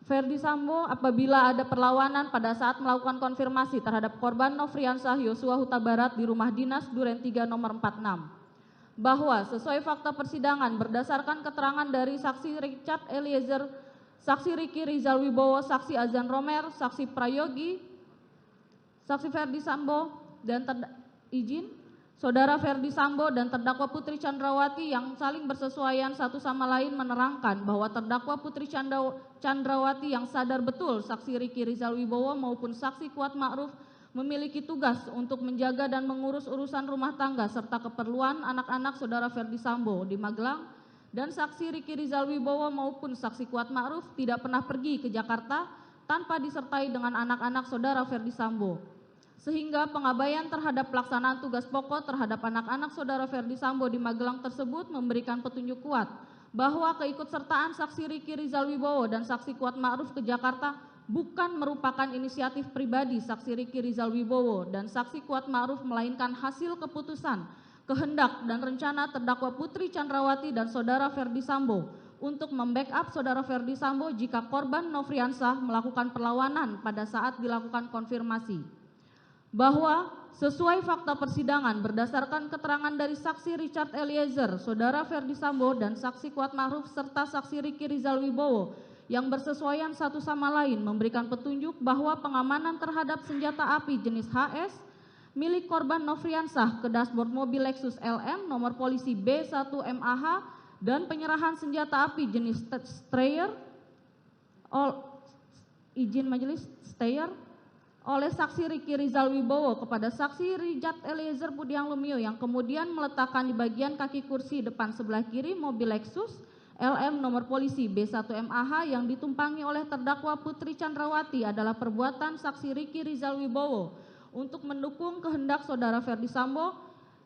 Ferdi Sambo apabila ada perlawanan pada saat melakukan konfirmasi terhadap korban Nofriansah Joshua Huta Barat di rumah dinas Duren 3 nomor 46. Bahwa sesuai fakta persidangan berdasarkan keterangan dari saksi Richard Eliezer, saksi Riki Rizal Wibowo, saksi Azan Romer, saksi Prayogi, saksi Ferdi Sambo dan saudara Ferdi Sambo dan terdakwa Putri Chandrawati yang saling bersesuaian satu sama lain menerangkan bahwa terdakwa Putri Chandrawati yang sadar betul saksi Riki Rizal Wibowo maupun saksi Kuat Ma'ruf memiliki tugas untuk menjaga dan mengurus urusan rumah tangga serta keperluan anak-anak saudara Ferdi Sambo di Magelang, dan saksi Riki Rizal Wibowo maupun saksi Kuat Ma'ruf tidak pernah pergi ke Jakarta tanpa disertai dengan anak-anak saudara Ferdi Sambo, sehingga pengabaian terhadap pelaksanaan tugas pokok terhadap anak-anak saudara Ferdi Sambo di Magelang tersebut memberikan petunjuk kuat bahwa keikutsertaan saksi Riki Rizal Wibowo dan saksi Kuat Ma'ruf ke Jakarta bukan merupakan inisiatif pribadi saksi Riki Rizal Wibowo dan saksi Kuat Ma'ruf, melainkan hasil keputusan, kehendak dan rencana terdakwa Putri Chandrawati dan saudara Ferdi Sambo untuk membackup saudara Ferdi Sambo jika korban Nofriansah melakukan perlawanan pada saat dilakukan konfirmasi. Bahwa sesuai fakta persidangan berdasarkan keterangan dari saksi Richard Eliezer, saudara Ferdi Sambo dan saksi Kuat Ma'ruf serta saksi Riki Rizal Wibowo yang bersesuaian satu sama lain memberikan petunjuk bahwa pengamanan terhadap senjata api jenis HS milik korban Nofriansah ke dashboard mobil Lexus LM nomor polisi B1MAH dan penyerahan senjata api jenis Steyr oleh saksi Riki Rizal Wibowo kepada saksi Richard Eliezer Budiang Lumiu yang kemudian meletakkan di bagian kaki kursi depan sebelah kiri mobil Lexus LM nomor polisi B1MAH yang ditumpangi oleh terdakwa Putri Chandrawati adalah perbuatan saksi Riki Rizal Wibowo untuk mendukung kehendak saudara Ferdi Sambo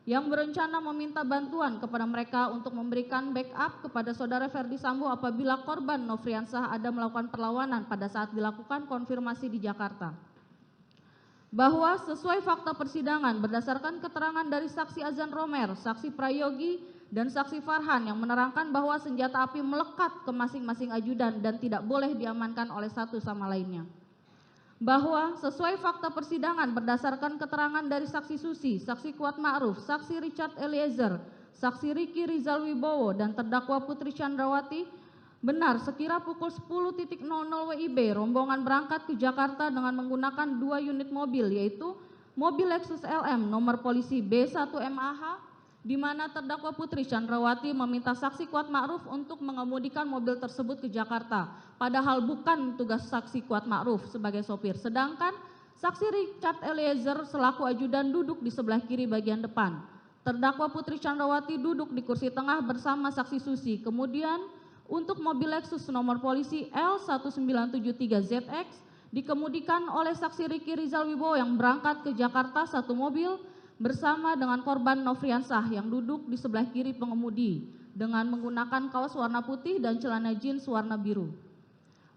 yang berencana meminta bantuan kepada mereka untuk memberikan backup kepada saudara Ferdi Sambo apabila korban Nofriansah ada melakukan perlawanan pada saat dilakukan konfirmasi di Jakarta. Bahwa sesuai fakta persidangan berdasarkan keterangan dari saksi Azan Romer, saksi Prayogi, dan saksi Farhan yang menerangkan bahwa senjata api melekat ke masing-masing ajudan dan tidak boleh diamankan oleh satu sama lainnya. Bahwa sesuai fakta persidangan berdasarkan keterangan dari saksi Susi, saksi Kuat Ma'ruf, saksi Richard Eliezer, saksi Riki Rizal Wibowo, dan terdakwa Putri Chandrawati, benar sekira pukul 10.00 WIB rombongan berangkat ke Jakarta dengan menggunakan 2 unit mobil, yaitu mobil Lexus LM nomor polisi B1MAH di mana terdakwa Putri Chandrawati meminta saksi Kuat Ma'ruf untuk mengemudikan mobil tersebut ke Jakarta, padahal bukan tugas saksi Kuat Ma'ruf sebagai sopir. Sedangkan saksi Richard Eliezer selaku ajudan duduk di sebelah kiri bagian depan. Terdakwa Putri Chandrawati duduk di kursi tengah bersama saksi Susi. Kemudian untuk mobil Lexus nomor polisi L1973ZX dikemudikan oleh saksi Riki Rizal Wibowo yang berangkat ke Jakarta satu mobil bersama dengan korban Nofriansah yang duduk di sebelah kiri pengemudi dengan menggunakan kaos warna putih dan celana jeans warna biru.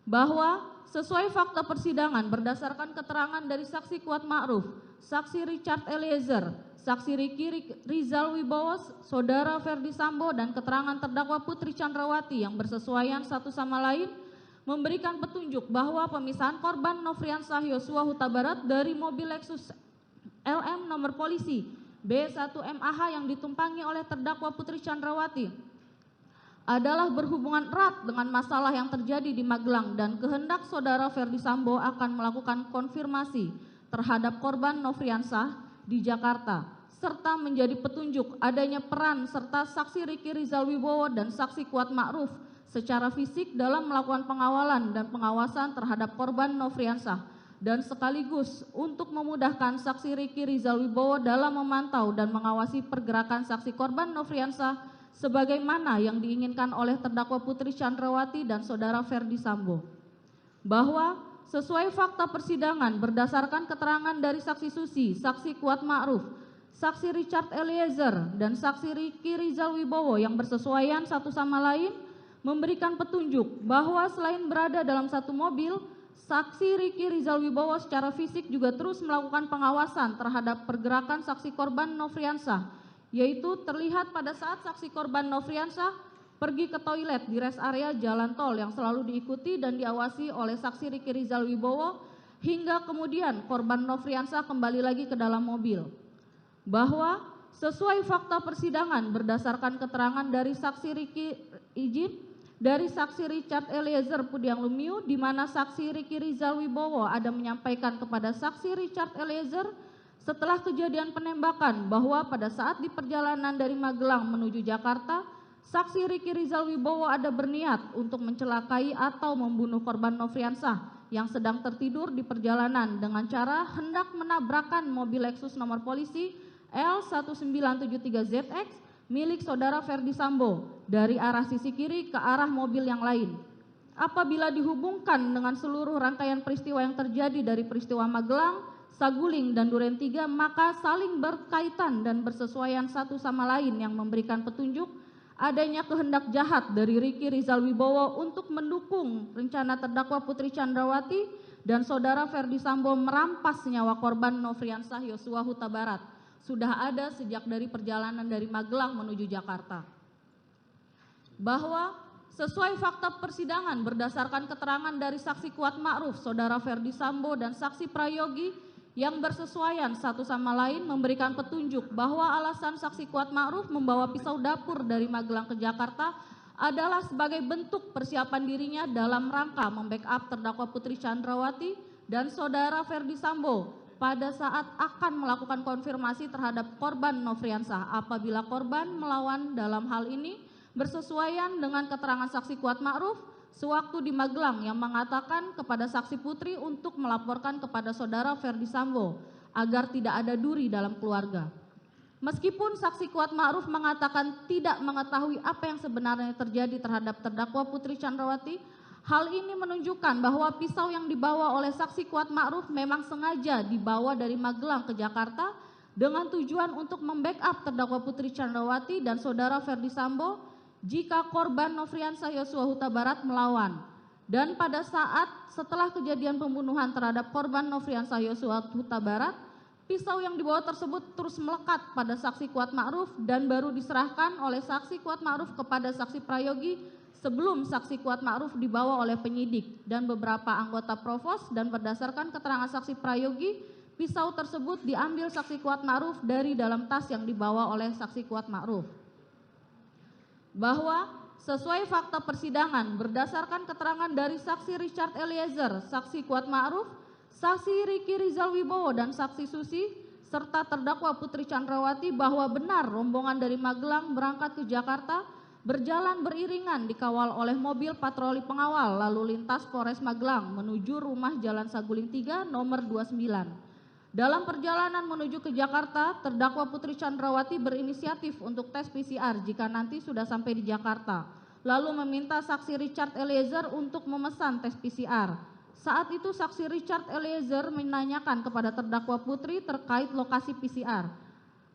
Bahwa sesuai fakta persidangan berdasarkan keterangan dari saksi Kuat Ma'ruf, saksi Richard Eliezer, saksi Riki Rizal Wibowo, saudara Ferdi Sambo, dan keterangan terdakwa Putri Chandrawati yang bersesuaian satu sama lain memberikan petunjuk bahwa pemisahan korban Nofriansah Yosua Huta Barat dari mobil Lexus LM nomor polisi B1MAH yang ditumpangi oleh terdakwa Putri Chandrawati adalah berhubungan erat dengan masalah yang terjadi di Magelang dan kehendak saudara Ferdi Sambo akan melakukan konfirmasi terhadap korban Nofriansah di Jakarta, serta menjadi petunjuk adanya peran serta saksi Riki Rizal Wibowo dan saksi Kuat Ma'ruf secara fisik dalam melakukan pengawalan dan pengawasan terhadap korban Nofriansah, dan sekaligus untuk memudahkan saksi Riki Rizal Wibowo dalam memantau dan mengawasi pergerakan saksi korban Nofriansah sebagaimana yang diinginkan oleh terdakwa Putri Chandrawati dan saudara Ferdi Sambo. Bahwa sesuai fakta persidangan berdasarkan keterangan dari saksi Susi, saksi Kuat Ma'ruf, saksi Richard Eliezer, dan saksi Riki Rizal Wibowo yang bersesuaian satu sama lain memberikan petunjuk bahwa selain berada dalam satu mobil, saksi Riki Rizal Wibowo secara fisik juga terus melakukan pengawasan terhadap pergerakan saksi korban Nofriansah, yaitu terlihat pada saat saksi korban Nofriansah pergi ke toilet di rest area jalan tol yang selalu diikuti dan diawasi oleh saksi Riki Rizal Wibowo hingga kemudian korban Nofriansah kembali lagi ke dalam mobil. Bahwa sesuai fakta persidangan berdasarkan keterangan dari saksi saksi Richard Eliezer Pudiang Lumiu, di mana saksi Riki Rizal Wibowo ada menyampaikan kepada saksi Richard Eliezer setelah kejadian penembakan bahwa pada saat di perjalanan dari Magelang menuju Jakarta, saksi Riki Rizal Wibowo ada berniat untuk mencelakai atau membunuh korban Nofriansah yang sedang tertidur di perjalanan dengan cara hendak menabrakkan mobil Lexus nomor polisi L1973ZX milik saudara Ferdi Sambo dari arah sisi kiri ke arah mobil yang lain. Apabila dihubungkan dengan seluruh rangkaian peristiwa yang terjadi dari peristiwa Magelang, Saguling, dan Duren 3, maka saling berkaitan dan bersesuaian satu sama lain yang memberikan petunjuk adanya kehendak jahat dari Riki Rizal Wibowo untuk mendukung rencana terdakwa Putri Chandrawati dan saudara Ferdi Sambo merampas nyawa korban Nofriansah Yosua Huta Barat sudah ada sejak dari perjalanan dari Magelang menuju Jakarta. Bahwa sesuai fakta persidangan berdasarkan keterangan dari saksi Kuat Ma'ruf, saudara Ferdi Sambo, dan saksi Prayogi yang bersesuaian satu sama lain memberikan petunjuk bahwa alasan saksi Kuat Ma'ruf membawa pisau dapur dari Magelang ke Jakarta adalah sebagai bentuk persiapan dirinya dalam rangka membackup terdakwa Putri Chandrawati dan saudara Ferdi Sambo pada saat akan melakukan konfirmasi terhadap korban Nofriansah apabila korban melawan dalam hal ini bersesuaian dengan keterangan saksi Kuat Ma'ruf sewaktu di Magelang yang mengatakan kepada saksi Putri untuk melaporkan kepada saudara Ferdi Sambo agar tidak ada duri dalam keluarga. Meskipun saksi Kuat Ma'ruf mengatakan tidak mengetahui apa yang sebenarnya terjadi terhadap terdakwa Putri Chandrawati, hal ini menunjukkan bahwa pisau yang dibawa oleh saksi Kuat Ma'ruf memang sengaja dibawa dari Magelang ke Jakarta dengan tujuan untuk membackup terdakwa Putri Chandrawati dan saudara Ferdi Sambo jika korban Nofriansah Yosua Huta Barat melawan. Dan pada saat setelah kejadian pembunuhan terhadap korban Nofriansah Yosua Huta Barat, pisau yang dibawa tersebut terus melekat pada saksi Kuat Ma'ruf dan baru diserahkan oleh saksi Kuat Ma'ruf kepada saksi Prayogi sebelum saksi Kuat Ma'ruf dibawa oleh penyidik dan beberapa anggota Provos, dan berdasarkan keterangan saksi Prayogi, pisau tersebut diambil saksi Kuat Ma'ruf dari dalam tas yang dibawa oleh saksi Kuat Ma'ruf. Bahwa sesuai fakta persidangan berdasarkan keterangan dari saksi Richard Eliezer, saksi Kuat Ma'ruf, saksi Riki Rizal Wibowo, dan saksi Susi, serta terdakwa Putri Chandrawati bahwa benar rombongan dari Magelang berangkat ke Jakarta berjalan beriringan dikawal oleh mobil patroli pengawal lalu lintas Polres Magelang menuju rumah Jalan Saguling 3 nomor 29. Dalam perjalanan menuju ke Jakarta, terdakwa Putri Chandrawati berinisiatif untuk tes PCR jika nanti sudah sampai di Jakarta, lalu meminta saksi Richard Eliezer untuk memesan tes PCR. Saat itu saksi Richard Eliezer menanyakan kepada terdakwa Putri terkait lokasi PCR.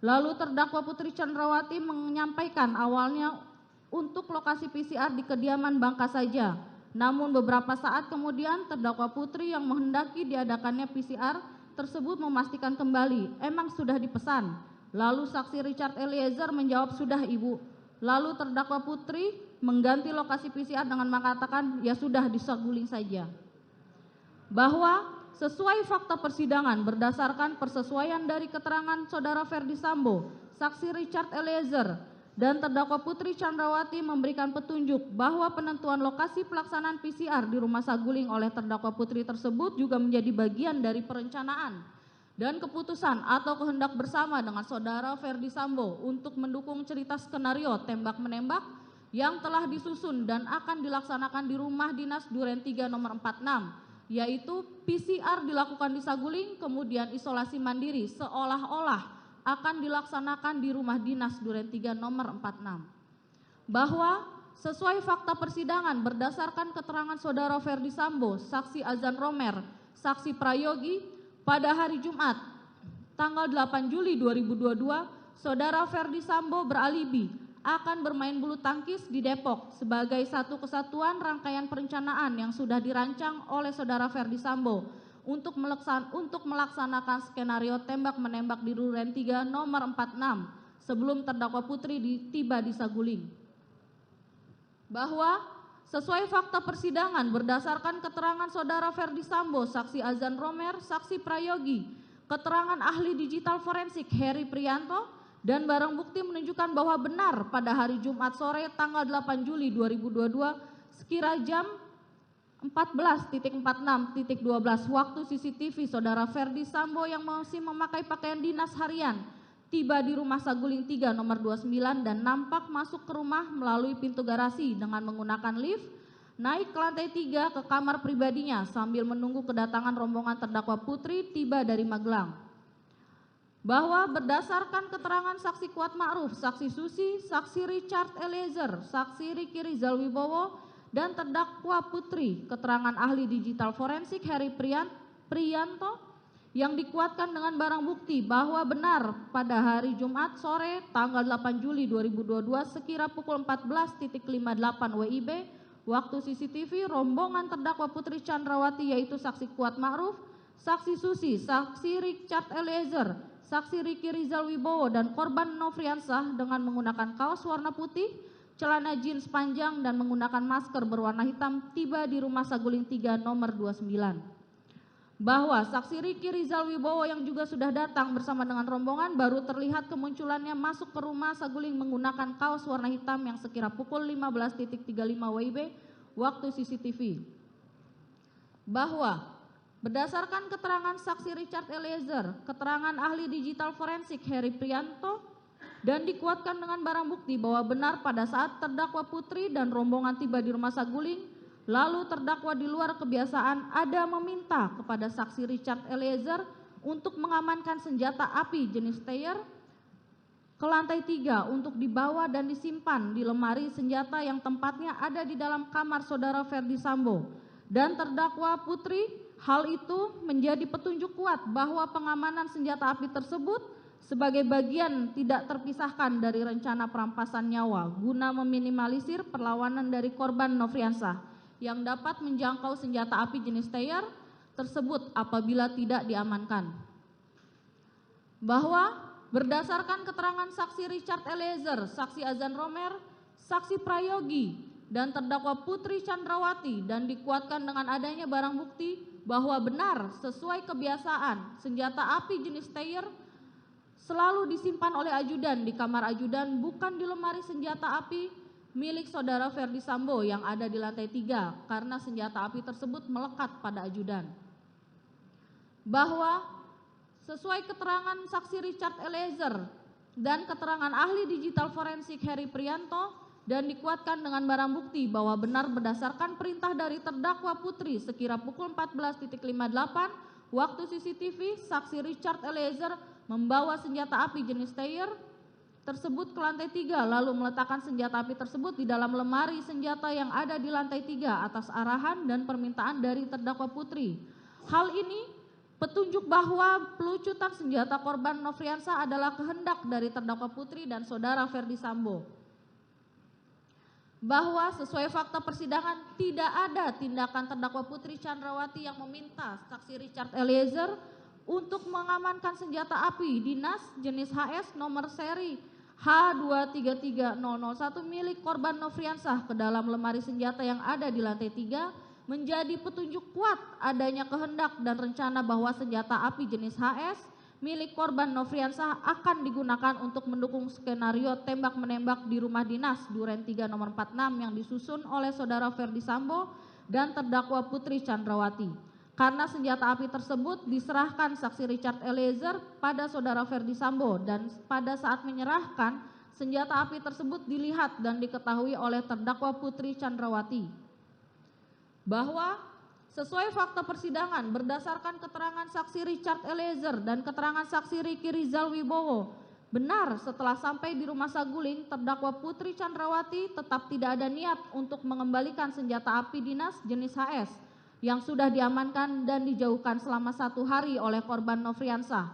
Lalu terdakwa Putri Chandrawati menyampaikan awalnya untuk lokasi PCR di kediaman Bangka saja. Namun beberapa saat kemudian terdakwa Putri yang menghendaki diadakannya PCR tersebut memastikan kembali, emang sudah dipesan. Lalu saksi Richard Eliezer menjawab, sudah Ibu. Lalu terdakwa Putri mengganti lokasi PCR dengan mengatakan, ya sudah di Saguling saja. Bahwa sesuai fakta persidangan berdasarkan persesuaian dari keterangan saudara Ferdi Sambo, saksi Richard Eliezer, dan terdakwa Putri Chandrawati memberikan petunjuk bahwa penentuan lokasi pelaksanaan PCR di rumah Saguling oleh terdakwa Putri tersebut juga menjadi bagian dari perencanaan dan keputusan atau kehendak bersama dengan saudara Ferdi Sambo untuk mendukung cerita skenario tembak-menembak yang telah disusun dan akan dilaksanakan di rumah dinas Duren 3 nomor 46, yaitu PCR dilakukan di Saguling, kemudian isolasi mandiri seolah-olah akan dilaksanakan di rumah dinas Duren 3 nomor 46. Bahwa sesuai fakta persidangan berdasarkan keterangan saudara Ferdi Sambo, saksi Azan Romer, saksi Prayogi, pada hari Jumat tanggal 8 Juli 2022, saudara Ferdi Sambo beralibi akan bermain bulu tangkis di Depok sebagai satu kesatuan rangkaian perencanaan yang sudah dirancang oleh saudara Ferdi Sambo untuk melaksanakan skenario tembak-menembak di Duren 3 nomor 46 sebelum terdakwa Putri tiba di Saguling. Bahwa sesuai fakta persidangan berdasarkan keterangan saudara Ferdi Sambo, saksi Azan Romer, saksi Prayogi, keterangan ahli digital forensik Heri Prianto, dan barang bukti menunjukkan bahwa benar pada hari Jumat sore tanggal 8 Juli 2022 sekira jam 14.46.12 waktu CCTV saudara Ferdi Sambo yang masih memakai pakaian dinas harian tiba di rumah Saguling 3 nomor 29 dan nampak masuk ke rumah melalui pintu garasi dengan menggunakan lift naik ke lantai 3 ke kamar pribadinya sambil menunggu kedatangan rombongan terdakwa Putri tiba dari Magelang. Bahwa berdasarkan keterangan saksi Kuat Ma'ruf, saksi Susi, saksi Richard Eliezer, saksi Riki Rizal Wibowo, dan terdakwa Putri, keterangan ahli digital forensik Heri Prianto yang dikuatkan dengan barang bukti bahwa benar pada hari Jumat sore tanggal 8 Juli 2022 sekira pukul 14.58 WIB waktu CCTV rombongan terdakwa Putri Chandrawati yaitu saksi Kuat Ma'ruf, saksi Susi, saksi Richard Eliezer, saksi Riki Rizal Wibowo dan korban Nofriansah dengan menggunakan kaos warna putih, celana jeans panjang dan menggunakan masker berwarna hitam tiba di rumah Saguling 3 nomor 29. Bahwa saksi Riki Rizal Wibowo yang juga sudah datang bersama dengan rombongan baru terlihat kemunculannya masuk ke rumah Saguling menggunakan kaos warna hitam yang sekira pukul 15.35 WIB waktu CCTV. Bahwa berdasarkan keterangan saksi Richard Eliezer, keterangan ahli digital forensik Heri Prianto, dan dikuatkan dengan barang bukti bahwa benar pada saat terdakwa Putri dan rombongan tiba di rumah Saguling, lalu terdakwa di luar kebiasaan ada meminta kepada saksi Richard Eliezer untuk mengamankan senjata api jenis Steyr ke lantai 3 untuk dibawa dan disimpan di lemari senjata yang tempatnya ada di dalam kamar saudara Ferdi Sambo. Dan terdakwa Putri, hal itu menjadi petunjuk kuat bahwa pengamanan senjata api tersebut sebagai bagian tidak terpisahkan dari rencana perampasan nyawa guna meminimalisir perlawanan dari korban Nofriansah yang dapat menjangkau senjata api jenis Steyr tersebut apabila tidak diamankan. Bahwa berdasarkan keterangan saksi Richard Eliezer, saksi Azan Romer, saksi Prayogi, dan terdakwa Putri Chandrawati dan dikuatkan dengan adanya barang bukti bahwa benar sesuai kebiasaan senjata api jenis Steyr selalu disimpan oleh ajudan di kamar ajudan bukan di lemari senjata api milik saudara Ferdi Sambo yang ada di lantai 3 karena senjata api tersebut melekat pada ajudan. Bahwa sesuai keterangan saksi Richard Eliezer dan keterangan ahli digital forensik Heri Prianto, dan dikuatkan dengan barang bukti bahwa benar berdasarkan perintah dari terdakwa Putri sekira pukul 14.58 waktu CCTV, saksi Richard Eliezer membawa senjata api jenis Steyr tersebut ke lantai 3 lalu meletakkan senjata api tersebut di dalam lemari senjata yang ada di lantai 3 atas arahan dan permintaan dari terdakwa Putri. Hal ini petunjuk bahwa pelucutan senjata korban Nofriansah adalah kehendak dari terdakwa Putri dan saudara Ferdi Sambo. Bahwa sesuai fakta persidangan tidak ada tindakan terdakwa Putri Chandrawati yang meminta saksi Richard Eliezer untuk mengamankan senjata api dinas jenis HS nomor seri H233001 milik korban Nofriansah ke dalam lemari senjata yang ada di lantai 3 menjadi petunjuk kuat adanya kehendak dan rencana bahwa senjata api jenis HS milik korban Nofriansah akan digunakan untuk mendukung skenario tembak-menembak di rumah dinas Duren 3 nomor 46 yang disusun oleh saudara Ferdi Sambo dan terdakwa Putri Chandrawati. Karena senjata api tersebut diserahkan saksi Richard Eliezer pada saudara Ferdi Sambo dan pada saat menyerahkan senjata api tersebut dilihat dan diketahui oleh terdakwa Putri Chandrawati. Bahwa sesuai fakta persidangan berdasarkan keterangan saksi Richard Eliezer dan keterangan saksi Riki Rizal Wibowo, benar setelah sampai di rumah saguling terdakwa Putri Chandrawati tetap tidak ada niat untuk mengembalikan senjata api dinas jenis HS yang sudah diamankan dan dijauhkan selama 1 hari oleh korban Nofriansah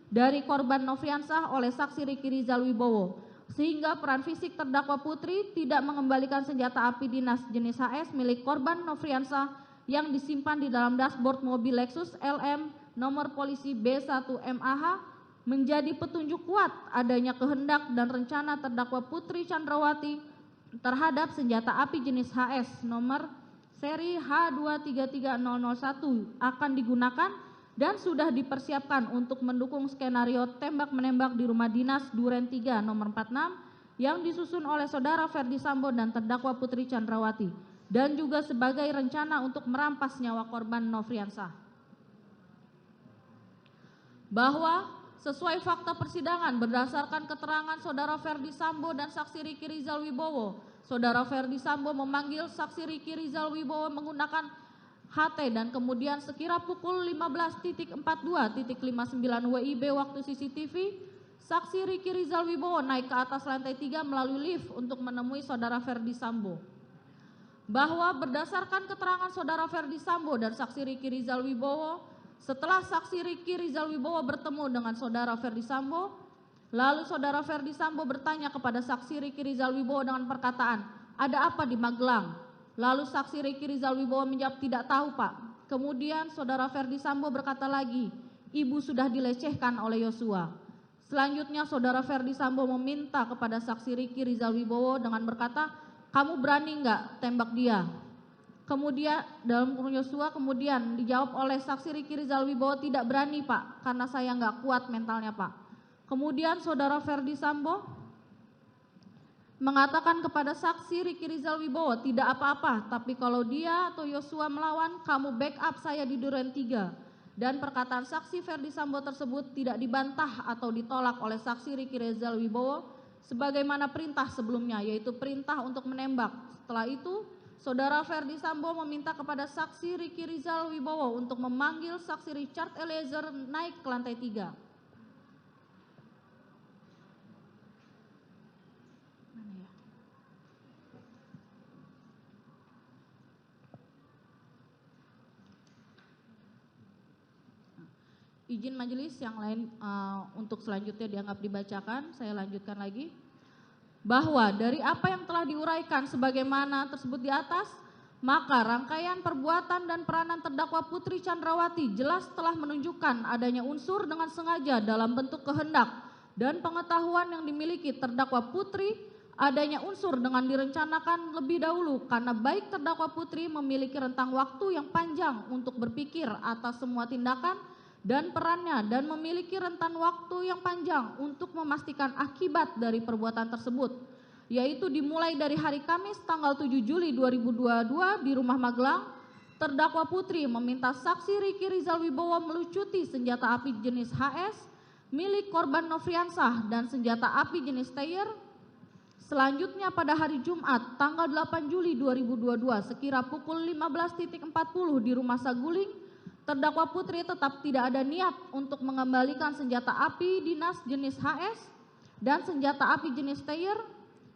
dari korban Nofriansah oleh saksi Riki Rizal Wibowo, sehingga peran fisik terdakwa Putri tidak mengembalikan senjata api dinas jenis HS milik korban Nofriansah yang disimpan di dalam dashboard mobil Lexus LM nomor polisi B1MAH menjadi petunjuk kuat adanya kehendak dan rencana terdakwa Putri Chandrawati terhadap senjata api jenis HS nomor seri H233001 akan digunakan dan sudah dipersiapkan untuk mendukung skenario tembak-menembak di rumah dinas Duren 3 nomor 46 yang disusun oleh saudara Ferdi Sambo dan terdakwa Putri Chandrawati dan juga sebagai rencana untuk merampas nyawa korban Nofriansah. Bahwa sesuai fakta persidangan berdasarkan keterangan saudara Ferdi Sambo dan saksi Riki Rizal Wibowo, saudara Ferdi Sambo memanggil saksi Riki Rizal Wibowo menggunakan HT dan kemudian sekira pukul 15.42.59 WIB waktu CCTV, saksi Riki Rizal Wibowo naik ke atas lantai 3 melalui lift untuk menemui saudara Ferdi Sambo. Bahwa berdasarkan keterangan saudara Ferdi Sambo dan saksi Riki Rizal Wibowo, setelah saksi Riki Rizal Wibowo bertemu dengan saudara Ferdi Sambo, lalu saudara Ferdi Sambo bertanya kepada saksi Riki Rizal Wibowo dengan perkataan, "Ada apa di Magelang?" Lalu saksi Riki Rizal Wibowo menjawab, "Tidak tahu, Pak." Kemudian saudara Ferdi Sambo berkata lagi, "Ibu sudah dilecehkan oleh Yosua." Selanjutnya saudara Ferdi Sambo meminta kepada saksi Riki Rizal Wibowo dengan berkata, "Kamu berani enggak tembak dia?" Kemudian dalam Yosua kemudian dijawab oleh saksi Riki Rizal Wibowo, "Tidak berani, Pak, karena saya enggak kuat mentalnya, Pak." Kemudian saudara Ferdi Sambo mengatakan kepada saksi Riki Rizal Wibowo, "Tidak apa-apa, tapi kalau dia atau Yosua melawan, kamu backup saya di Duren 3. Dan perkataan saksi Ferdi Sambo tersebut tidak dibantah atau ditolak oleh saksi Riki Rizal Wibowo sebagaimana perintah sebelumnya, yaitu perintah untuk menembak. Setelah itu, saudara Ferdi Sambo meminta kepada saksi Riki Rizal Wibowo untuk memanggil saksi Richard Eliezer naik ke lantai 3. Izin majelis yang lain untuk selanjutnya dianggap dibacakan, saya lanjutkan lagi. Bahwa dari apa yang telah diuraikan sebagaimana tersebut di atas, maka rangkaian perbuatan dan peranan terdakwa Putri Chandrawati jelas telah menunjukkan adanya unsur dengan sengaja dalam bentuk kehendak dan pengetahuan yang dimiliki terdakwa Putri, adanya unsur dengan direncanakan lebih dahulu karena baik terdakwa Putri memiliki rentang waktu yang panjang untuk berpikir atas semua tindakan dan perannya dan memiliki rentan waktu yang panjang untuk memastikan akibat dari perbuatan tersebut, yaitu dimulai dari hari Kamis tanggal 7 Juli 2022 di rumah Magelang, terdakwa Putri meminta saksi Riki Rizal Wibowo melucuti senjata api jenis HS milik korban Nofriansah dan senjata api jenis Steyr. Selanjutnya pada hari Jumat tanggal 8 Juli 2022 sekira pukul 15.40 di Rumah Saguling, terdakwa Putri tetap tidak ada niat untuk mengembalikan senjata api dinas jenis HS dan senjata api jenis Steyr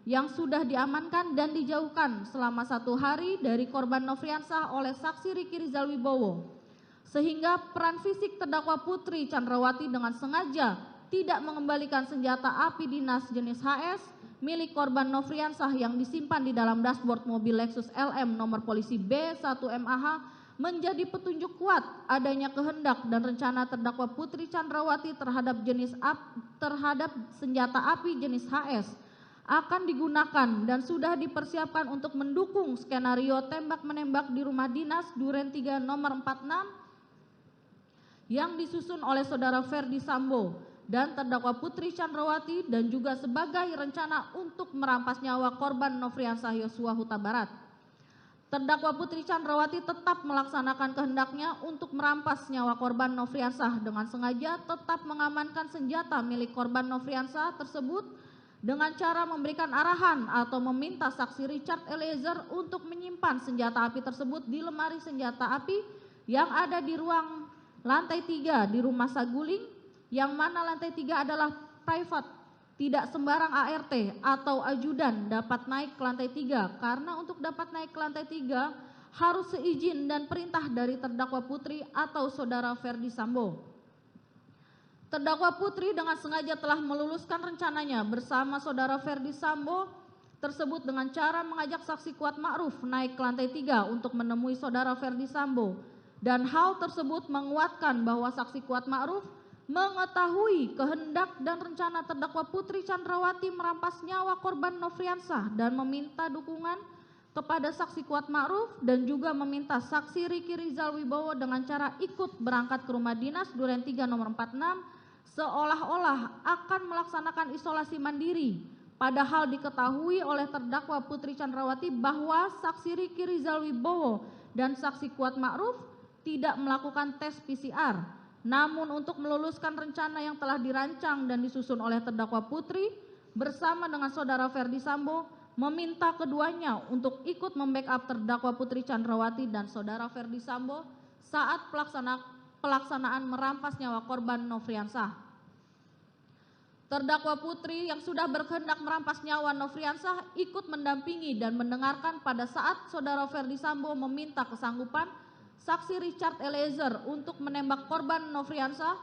yang sudah diamankan dan dijauhkan selama 1 hari dari korban Nofriansah oleh saksi Riki Rizal Wibowo. Sehingga peran fisik terdakwa Putri Chandrawati dengan sengaja tidak mengembalikan senjata api dinas jenis HS milik korban Nofriansah yang disimpan di dalam dashboard mobil Lexus LM nomor polisi B1MAH menjadi petunjuk kuat adanya kehendak dan rencana terdakwa Putri Chandrawati terhadap senjata api jenis HS akan digunakan dan sudah dipersiapkan untuk mendukung skenario tembak-menembak di rumah dinas Duren 3 nomor 46 yang disusun oleh saudara Ferdi Sambo dan terdakwa Putri Chandrawati dan juga sebagai rencana untuk merampas nyawa korban Nofriansah Yosua Huta Barat. Terdakwa Putri Chandrawati tetap melaksanakan kehendaknya untuk merampas nyawa korban Nofriansah dengan sengaja tetap mengamankan senjata milik korban Nofriansah tersebut dengan cara memberikan arahan atau meminta saksi Richard Eliezer untuk menyimpan senjata api tersebut di lemari senjata api yang ada di ruang lantai 3 di Rumah Saguling, yang mana lantai 3 adalah private, tidak sembarang ART atau ajudan dapat naik ke lantai 3 karena untuk dapat naik ke lantai 3 harus seizin dan perintah dari terdakwa Putri atau saudara Ferdi Sambo. Terdakwa Putri dengan sengaja telah meluluskan rencananya bersama saudara Ferdi Sambo tersebut dengan cara mengajak saksi Kuat Ma'ruf naik ke lantai 3 untuk menemui saudara Ferdi Sambo, dan hal tersebut menguatkan bahwa saksi Kuat Ma'ruf mengetahui kehendak dan rencana terdakwa Putri Chandrawati merampas nyawa korban Nofriansah dan meminta dukungan kepada saksi Kuat Ma'ruf dan juga meminta saksi Riki Rizal Wibowo dengan cara ikut berangkat ke rumah dinas Duren 3 nomor 46 seolah-olah akan melaksanakan isolasi mandiri, padahal diketahui oleh terdakwa Putri Chandrawati bahwa saksi Riki Rizal Wibowo dan saksi Kuat Ma'ruf tidak melakukan tes PCR. Namun untuk meluluskan rencana yang telah dirancang dan disusun oleh terdakwa Putri bersama dengan saudara Ferdi Sambo meminta keduanya untuk ikut membackup terdakwa Putri Chandrawati dan saudara Ferdi Sambo saat pelaksanaan merampas nyawa korban Nofriansah. Terdakwa Putri yang sudah berkehendak merampas nyawa Nofriansah ikut mendampingi dan mendengarkan pada saat saudara Ferdi Sambo meminta kesanggupan saksi Richard Eliezer untuk menembak korban Nofriansah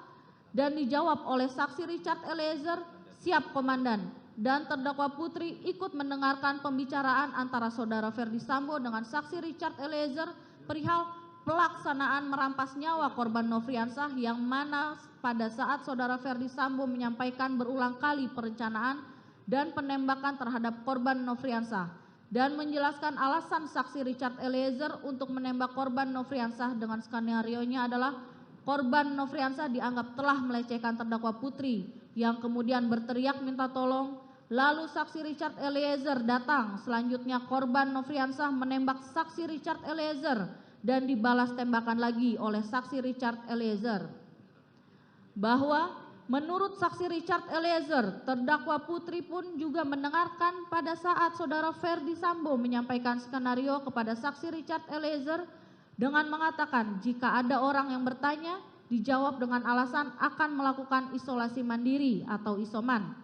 dan dijawab oleh saksi Richard Eliezer, siap komandan, dan terdakwa Putri ikut mendengarkan pembicaraan antara saudara Ferdi Sambo dengan saksi Richard Eliezer perihal pelaksanaan merampas nyawa korban Nofriansah yang mana pada saat saudara Ferdi Sambo menyampaikan berulang kali perencanaan dan penembakan terhadap korban Nofriansah dan menjelaskan alasan saksi Richard Eliezer untuk menembak korban Nofriansah dengan skenario-nya adalah korban Nofriansah dianggap telah melecehkan terdakwa Putri yang kemudian berteriak minta tolong, lalu saksi Richard Eliezer datang, selanjutnya korban Nofriansah menembak saksi Richard Eliezer dan dibalas tembakan lagi oleh saksi Richard Eliezer. Bahwa menurut saksi Richard Eliezer, terdakwa Putri pun juga mendengarkan pada saat saudara Ferdi Sambo menyampaikan skenario kepada saksi Richard Eliezer dengan mengatakan jika ada orang yang bertanya, dijawab dengan alasan akan melakukan isolasi mandiri atau isoman.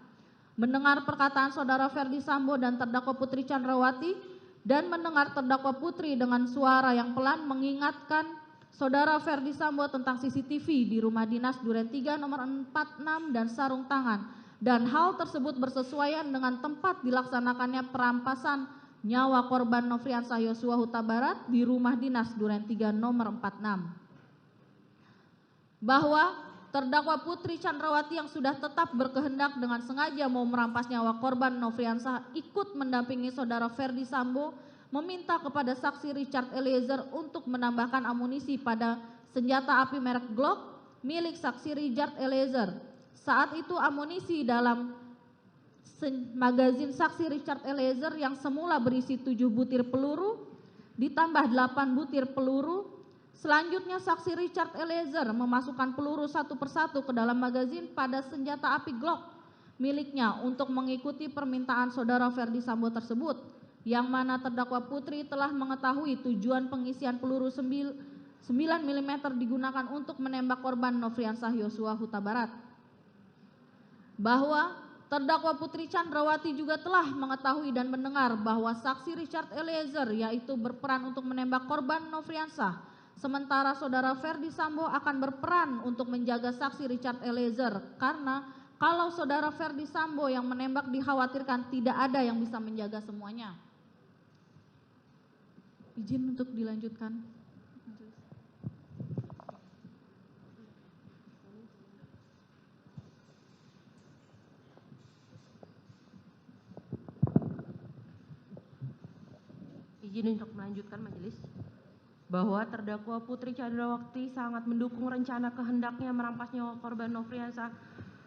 Mendengar perkataan saudara Ferdi Sambo dan terdakwa Putri Chandrawati dan mendengar terdakwa Putri dengan suara yang pelan mengingatkan saudara Ferdi Sambo tentang CCTV di rumah dinas Duren 3 nomor 46 dan sarung tangan, dan hal tersebut bersesuaian dengan tempat dilaksanakannya perampasan nyawa korban Nofriansah Yosua Huta Barat di rumah dinas Duren 3 nomor 46. Bahwa terdakwa Putri Chandrawati yang sudah tetap berkehendak dengan sengaja mau merampas nyawa korban Nofriansah ikut mendampingi saudara Ferdi Sambo meminta kepada saksi Richard Eliezer untuk menambahkan amunisi pada senjata api merek Glock milik saksi Richard Eliezer. Saat itu amunisi dalam magazin saksi Richard Eliezer yang semula berisi 7 butir peluru ditambah 8 butir peluru. Selanjutnya saksi Richard Eliezer memasukkan peluru satu persatu ke dalam magazin pada senjata api Glock miliknya untuk mengikuti permintaan saudara Ferdi Sambo tersebut, yang mana terdakwa Putri telah mengetahui tujuan pengisian peluru 9 mm digunakan untuk menembak korban Nofriansah Yosua Huta Barat. Bahwa terdakwa Putri Chandrawati juga telah mengetahui dan mendengar bahwa saksi Richard Eliezer yaitu berperan untuk menembak korban Nofriansah, sementara saudara Ferdi Sambo akan berperan untuk menjaga saksi Richard Eliezer, karena kalau saudara Ferdi Sambo yang menembak dikhawatirkan tidak ada yang bisa menjaga semuanya. Izin untuk dilanjutkan. Izin untuk melanjutkan majelis. Bahwa terdakwa Putri Chandrawati sangat mendukung rencana kehendaknya merampas nyawa korban Nofriansah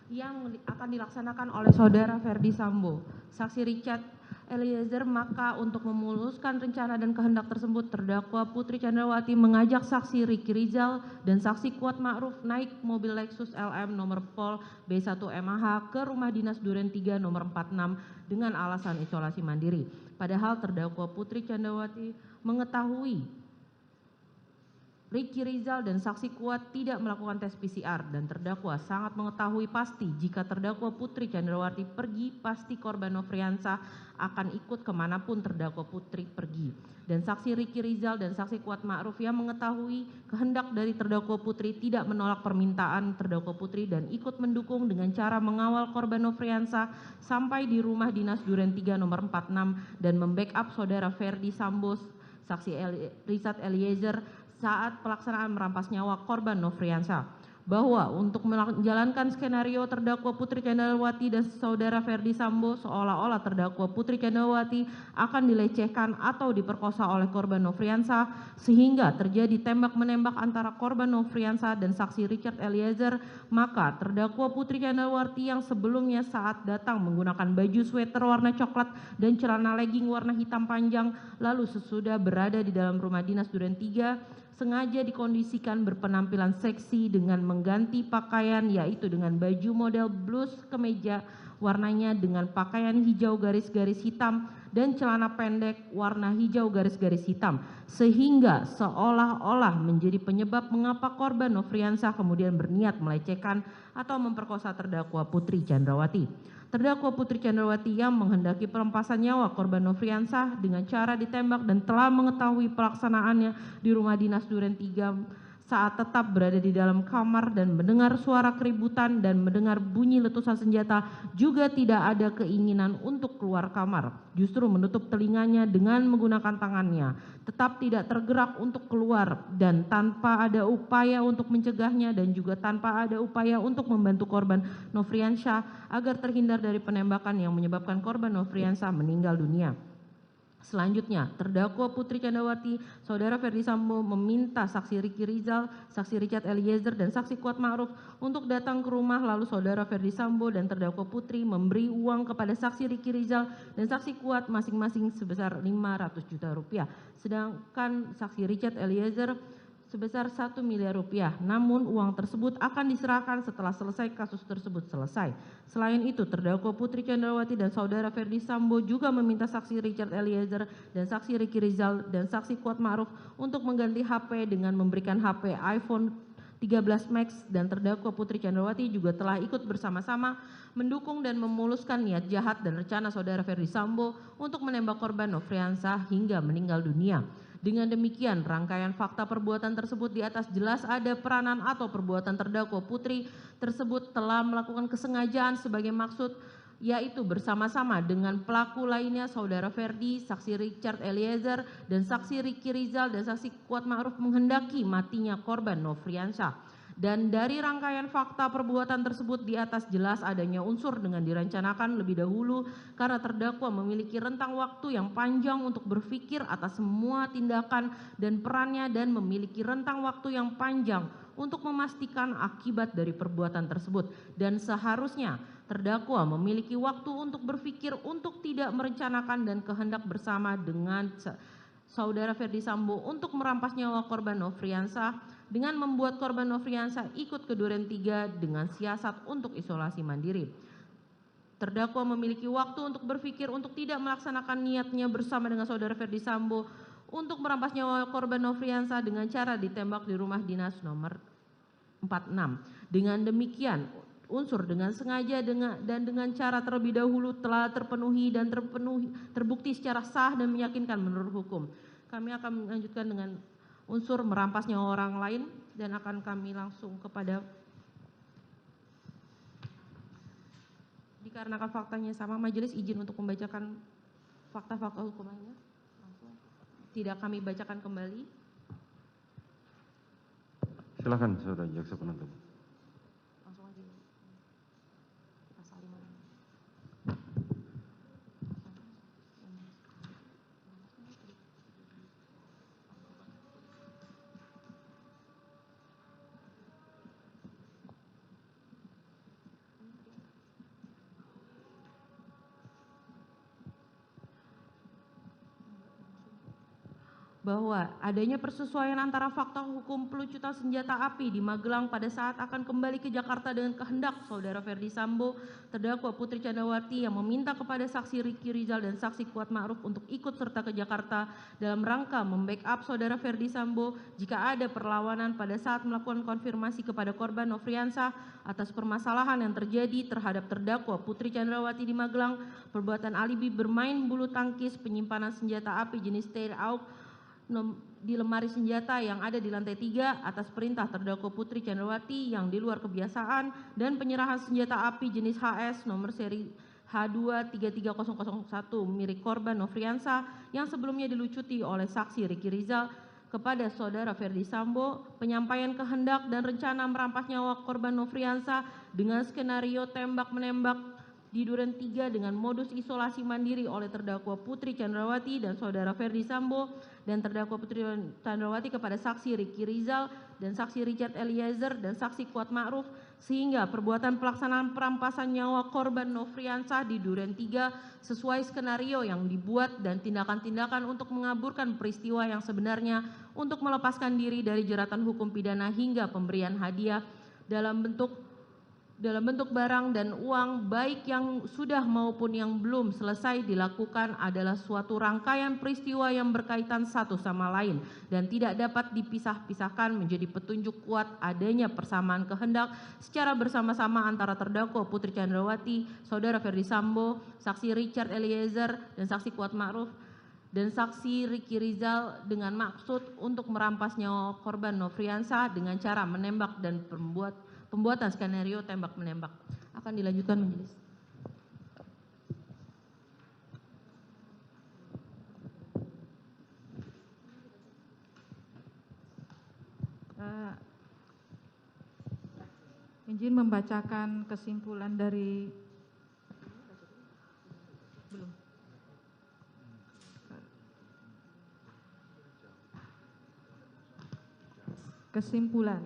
yang akan dilaksanakan oleh saudara Ferdi Sambo. Saksi Richard Eliezer, maka untuk memuluskan rencana dan kehendak tersebut, terdakwa Putri Chandrawati mengajak saksi Ricky Rizal dan saksi Kuat Ma'ruf naik mobil Lexus LM nomor Pol B1 MAH ke rumah dinas Duren 3 nomor 46 dengan alasan isolasi mandiri. Padahal terdakwa Putri Chandrawati mengetahui Ricky Rizal dan saksi Kuat tidak melakukan tes PCR, dan terdakwa sangat mengetahui pasti jika terdakwa Putri Chandrawati pergi, pasti korban Nofriansah akan ikut kemanapun terdakwa Putri pergi. Dan saksi Ricky Rizal dan saksi Kuat Ma'ruf yang mengetahui kehendak dari terdakwa Putri tidak menolak permintaan terdakwa Putri dan ikut mendukung dengan cara mengawal korban Nofriansah sampai di rumah dinas Duren 3 nomor 46 dan membackup saudara Ferdi Sambo, saksi Richard Eliezer saat pelaksanaan merampas nyawa korban Nofriansah. Bahwa untuk menjalankan skenario terdakwa Putri Chandrawati dan saudara Ferdi Sambo seolah-olah terdakwa Putri Chandrawati akan dilecehkan atau diperkosa oleh korban Nofriansah sehingga terjadi tembak-menembak antara korban Nofriansah dan saksi Richard Eliezer, maka terdakwa Putri Chandrawati yang sebelumnya saat datang menggunakan baju sweater warna coklat dan celana legging warna hitam panjang, lalu sesudah berada di dalam rumah dinas Duren 3 sengaja dikondisikan berpenampilan seksi dengan mengganti pakaian, yaitu dengan baju model blus kemeja warnanya dengan pakaian hijau garis-garis hitam dan celana pendek warna hijau garis-garis hitam, sehingga seolah-olah menjadi penyebab mengapa korban Nofriansah kemudian berniat melecehkan atau memperkosa terdakwa Putri Chandrawati. Terdakwa Putri Chandrawati yang menghendaki pelempasan nyawa korban Nofriansah dengan cara ditembak dan telah mengetahui pelaksanaannya di rumah dinas Duren 3 saat tetap berada di dalam kamar dan mendengar suara keributan dan mendengar bunyi letusan senjata, juga tidak ada keinginan untuk keluar kamar, justru menutup telinganya dengan menggunakan tangannya, tetap tidak tergerak untuk keluar dan tanpa ada upaya untuk mencegahnya dan juga tanpa ada upaya untuk membantu korban Nofriansah agar terhindar dari penembakan yang menyebabkan korban Nofriansah meninggal dunia. Selanjutnya, terdakwa Putri Chandrawati, saudara Ferdi Sambo meminta saksi Ricky Rizal, saksi Richard Eliezer, dan saksi Kuat Ma'ruf untuk datang ke rumah, lalu saudara Ferdi Sambo dan terdakwa Putri memberi uang kepada saksi Ricky Rizal dan saksi Kuat masing-masing sebesar 500 juta rupiah. Sedangkan saksi Richard Eliezer sebesar 1 miliar rupiah, namun uang tersebut akan diserahkan setelah selesai kasus tersebut selesai. Selain itu, terdakwa Putri Chandrawati dan saudara Ferdi Sambo juga meminta saksi Richard Eliezer dan saksi Ricky Rizal dan saksi Kuat Ma'ruf untuk mengganti HP dengan memberikan HP iPhone 13 Max, dan terdakwa Putri Chandrawati juga telah ikut bersama-sama mendukung dan memuluskan niat jahat dan rencana saudara Ferdi Sambo untuk menembak korban Nofriansah hingga meninggal dunia. Dengan demikian, rangkaian fakta perbuatan tersebut di atas jelas ada peranan atau perbuatan terdakwa Putri tersebut telah melakukan kesengajaan sebagai maksud, yaitu bersama-sama dengan pelaku lainnya saudara Ferdi, saksi Richard Eliezer, dan saksi Ricky Rizal dan saksi Kuat Ma'ruf menghendaki matinya korban Nofriansah. Dan dari rangkaian fakta perbuatan tersebut di atas jelas adanya unsur dengan direncanakan lebih dahulu karena terdakwa memiliki rentang waktu yang panjang untuk berpikir atas semua tindakan dan perannya dan memiliki rentang waktu yang panjang untuk memastikan akibat dari perbuatan tersebut, dan seharusnya terdakwa memiliki waktu untuk berpikir untuk tidak merencanakan dan kehendak bersama dengan Saudara Ferdi Sambo untuk merampas nyawa korban Nofriansah dengan membuat korban Nofriansah ikut ke Duren 3 dengan siasat untuk isolasi mandiri. Terdakwa memiliki waktu untuk berpikir untuk tidak melaksanakan niatnya bersama dengan saudara Ferdi Sambo untuk merampas nyawa korban Nofriansah dengan cara ditembak di rumah dinas nomor 46. Dengan demikian, unsur dengan sengaja dan dengan cara terlebih dahulu telah terpenuhi dan terbukti secara sah dan meyakinkan menurut hukum. Kami akan melanjutkan dengan unsur merampas nyawa orang lain dan akan kami langsung kepada, dikarenakan faktanya sama, majelis izin untuk membacakan fakta-fakta hukum lainnya. Tidak kami bacakan kembali. Silakan saudara jaksa penuntut. Langsung aja. Pasal 5. Bahwa adanya persesuaian antara fakta hukum pelucutan senjata api di Magelang pada saat akan kembali ke Jakarta dengan kehendak saudara Ferdi Sambo, terdakwa Putri Candrawati yang meminta kepada saksi Ricky Rizal dan saksi Kuat Ma'ruf untuk ikut serta ke Jakarta dalam rangka membackup saudara Ferdi Sambo jika ada perlawanan pada saat melakukan konfirmasi kepada korban Nofriansah atas permasalahan yang terjadi terhadap terdakwa Putri Candrawati di Magelang, perbuatan alibi bermain bulu tangkis, penyimpanan senjata api jenis Tail AUK di lemari senjata yang ada di lantai 3 atas perintah terdakwa Putri Candrawati yang di luar kebiasaan, dan penyerahan senjata api jenis HS nomor seri H2 33001 milik korban Nofriansah yang sebelumnya dilucuti oleh saksi Ricky Rizal kepada saudara Ferdi Sambo, penyampaian kehendak dan rencana merampas nyawa korban Nofriansah dengan skenario tembak-menembak di Duren 3 dengan modus isolasi mandiri oleh terdakwa Putri Candrawati dan saudara Ferdi Sambo dan terdakwa Putri Candrawati kepada saksi Ricky Rizal dan saksi Richard Eliezer dan saksi Kuat Ma'ruf, sehingga perbuatan pelaksanaan perampasan nyawa korban Nofriansah di Duren 3 sesuai skenario yang dibuat dan tindakan-tindakan untuk mengaburkan peristiwa yang sebenarnya untuk melepaskan diri dari jeratan hukum pidana hingga pemberian hadiah dalam bentuk barang dan uang baik yang sudah maupun yang belum selesai dilakukan adalah suatu rangkaian peristiwa yang berkaitan satu sama lain dan tidak dapat dipisah-pisahkan menjadi petunjuk kuat adanya persamaan kehendak secara bersama-sama antara terdakwa Putri Candrawati, saudara Ferdi Sambo, saksi Richard Eliezer dan saksi Kuat Ma'ruf dan saksi Ricky Rizal dengan maksud untuk merampas nyawa korban Nofriansah dengan cara menembak dan pembuatan skenario tembak-menembak. Akan dilanjutkan majelis. Izin membacakan kesimpulan dari kesimpulan.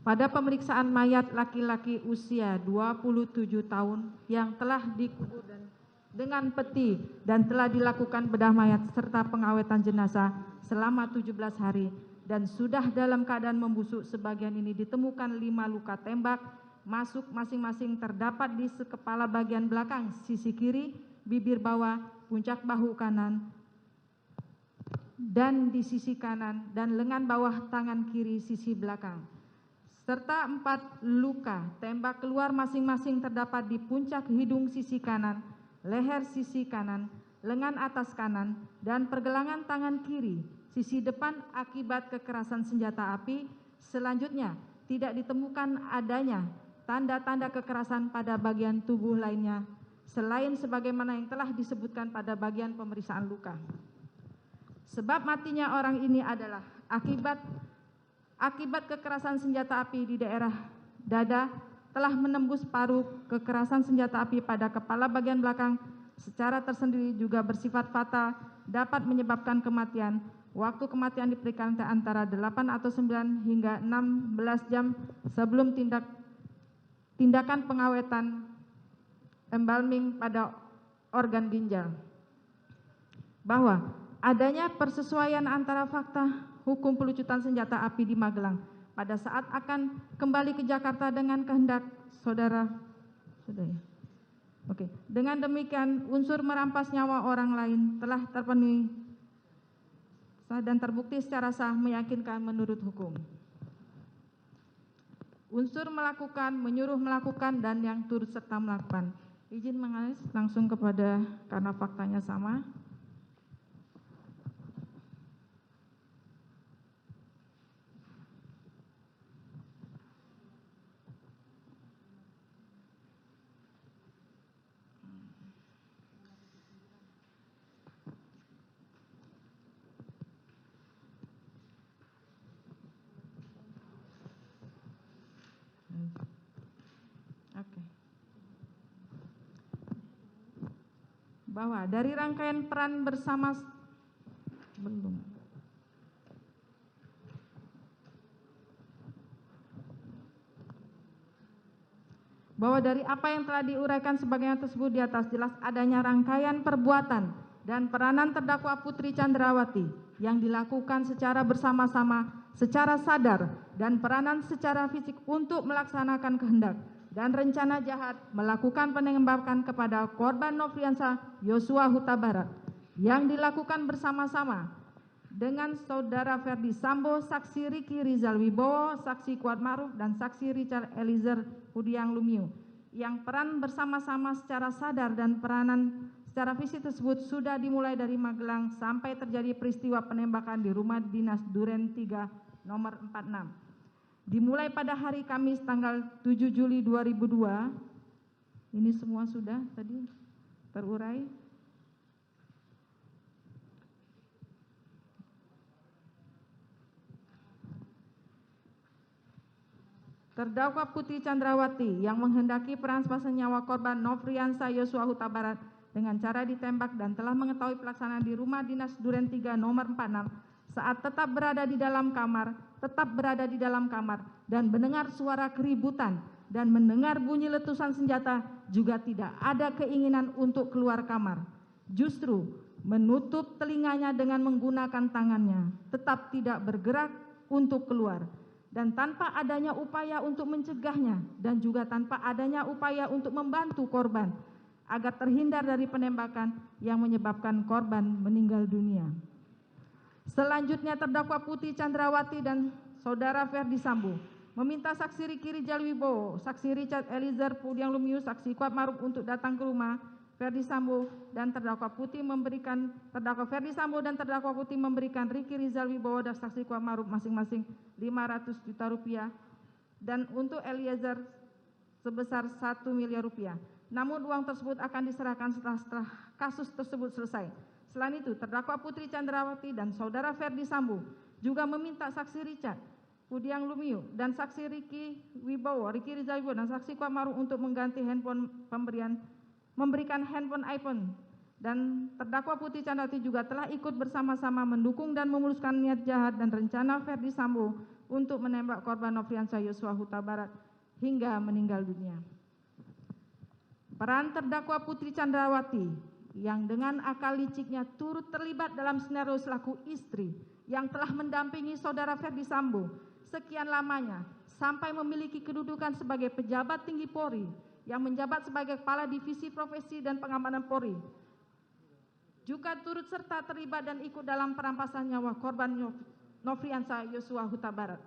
Pada pemeriksaan mayat laki-laki usia 27 tahun yang telah dikubur dengan peti dan telah dilakukan bedah mayat serta pengawetan jenazah selama 17 hari dan sudah dalam keadaan membusuk, sebagian ini ditemukan 5 luka tembak masuk masing-masing terdapat di kepala bagian belakang sisi kiri, bibir bawah, puncak bahu kanan dan di sisi kanan dan lengan bawah tangan kiri sisi belakang, serta 4 luka tembak keluar masing-masing terdapat di puncak hidung sisi kanan, leher sisi kanan, lengan atas kanan, dan pergelangan tangan kiri sisi depan akibat kekerasan senjata api. Selanjutnya, tidak ditemukan adanya tanda-tanda kekerasan pada bagian tubuh lainnya selain sebagaimana yang telah disebutkan pada bagian pemeriksaan luka. Sebab matinya orang ini adalah akibat kekerasan senjata api di daerah dada telah menembus paru. Kekerasan senjata api pada kepala bagian belakang secara tersendiri juga bersifat fatal, dapat menyebabkan kematian. Waktu kematian diperkirakan antara 8 atau 9 hingga 16 jam sebelum tindakan pengawetan embalming pada organ ginjal. bahwa adanya persesuaian antara fakta hukum pelucutan senjata api di Magelang pada saat akan kembali ke Jakarta dengan kehendak saudara. Sudah ya? Oke. Dengan demikian unsur merampas nyawa orang lain telah terpenuhi dan terbukti secara sah meyakinkan menurut hukum. Unsur melakukan, menyuruh melakukan, dan yang turut serta melakukan. Izin mengalis langsung kepada karena faktanya sama. Oke. Bahwa dari rangkaian peran bersama belum. Bahwa dari apa yang telah diuraikan sebagaimana tersebut di atas jelas adanya rangkaian perbuatan dan peranan terdakwa Putri Chandrawati yang dilakukan secara bersama-sama, secara sadar dan peranan secara fisik untuk melaksanakan kehendak dan rencana jahat melakukan penembakan kepada korban Nofriansah Yosua Huta Barat yang dilakukan bersama-sama dengan saudara Ferdi Sambo, saksi Ricky Rizal Wibowo, saksi Kuat Ma'ruf, dan saksi Richard Eliezer Pudiang Lumiu yang peran bersama-sama secara sadar dan peranan secara fisik tersebut sudah dimulai dari Magelang sampai terjadi peristiwa penembakan di rumah dinas Duren 3 nomor 46. Dimulai pada hari Kamis tanggal 7 Juli 2002. Ini semua sudah tadi terurai. Terdakwa Putri Chandrawati yang menghendaki perampasan nyawa korban Nofriansah Yosua Huta Barat dengan cara ditembak dan telah mengetahui pelaksanaan di rumah dinas Duren 3 nomor 46 saat tetap berada di dalam kamar dan mendengar suara keributan dan mendengar bunyi letusan senjata juga tidak ada keinginan untuk keluar kamar. Justru menutup telinganya dengan menggunakan tangannya, tetap tidak bergerak untuk keluar. Dan tanpa adanya upaya untuk mencegahnya dan juga tanpa adanya upaya untuk membantu korban agar terhindar dari penembakan yang menyebabkan korban meninggal dunia. Selanjutnya terdakwa Putri Chandrawati dan saudara Ferdi Sambo meminta saksi Ricky Rizal Wibowo, saksi Richard Eliezer Pudiang Lumiu, saksi Kuat Ma'ruf untuk datang ke rumah Ferdi Sambo dan terdakwa Ferdi Sambo dan terdakwa Putri memberikan Ricky Rizal Wibowo dan saksi Kuat Ma'ruf masing-masing 500 juta rupiah dan untuk Eliezer sebesar 1 miliar rupiah. Namun uang tersebut akan diserahkan setelah kasus tersebut selesai. Selain itu, terdakwa Putri Chandrawati dan saudara Ferdi Sambo juga meminta saksi Richard Pudiang Lumiu dan saksi Ricky Rizal Wibowo dan saksi Kuat Ma'ruf untuk mengganti handphone memberikan handphone iPhone, dan terdakwa Putri Chandrawati juga telah ikut bersama-sama mendukung dan memuluskan niat jahat dan rencana Ferdi Sambo untuk menembak korban Nofriansah Yosua Huta Barat hingga meninggal dunia. Peran terdakwa Putri Chandrawati yang dengan akal liciknya turut terlibat dalam skenario selaku istri yang telah mendampingi saudara Ferdi Sambo sekian lamanya sampai memiliki kedudukan sebagai pejabat tinggi Polri yang menjabat sebagai Kepala Divisi Profesi dan Pengamanan Polri, juga turut serta terlibat dan ikut dalam perampasan nyawa korban Nofriansah Yosua Huta Barat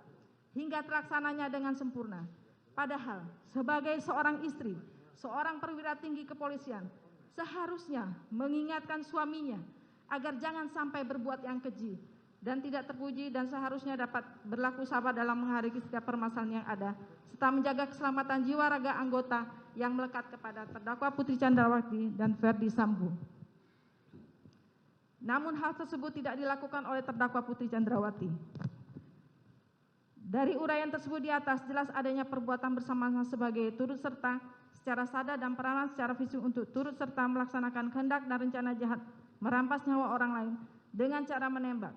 hingga terlaksananya dengan sempurna. Padahal sebagai seorang istri, seorang perwira tinggi kepolisian seharusnya mengingatkan suaminya agar jangan sampai berbuat yang keji dan tidak terpuji, dan seharusnya dapat berlaku sabar dalam menghadapi setiap permasalahan yang ada serta menjaga keselamatan jiwa raga anggota yang melekat kepada terdakwa Putri Chandrawati dan Ferdi Sambo. Namun hal tersebut tidak dilakukan oleh terdakwa Putri Chandrawati. Dari uraian tersebut di atas jelas adanya perbuatan bersama-sama sebagai turut serta secara sadar dan peranan secara fisik untuk turut serta melaksanakan kehendak dan rencana jahat merampas nyawa orang lain dengan cara menembak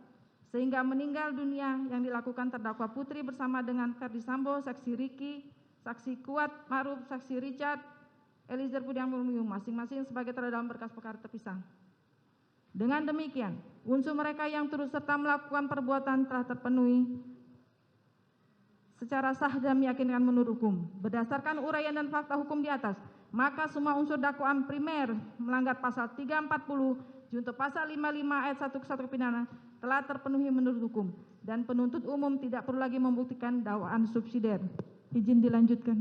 sehingga meninggal dunia yang dilakukan terdakwa Putri bersama dengan Ferdi Sambo, saksi Ricky, saksi Kuat Ma'ruf, saksi Richard Eliezer Pudiang Lumiu masing-masing sebagai terdakwa dalam berkas perkara terpisah. Dengan demikian, unsur mereka yang turut serta melakukan perbuatan telah terpenuhi secara sah dan meyakinkan menurut hukum. Berdasarkan uraian dan fakta hukum di atas, maka semua unsur dakwaan primer melanggar pasal 340 junto pasal 55 ayat 1 ke 1 pidana telah terpenuhi menurut hukum dan penuntut umum tidak perlu lagi membuktikan dakwaan subsidiar. Izin dilanjutkan.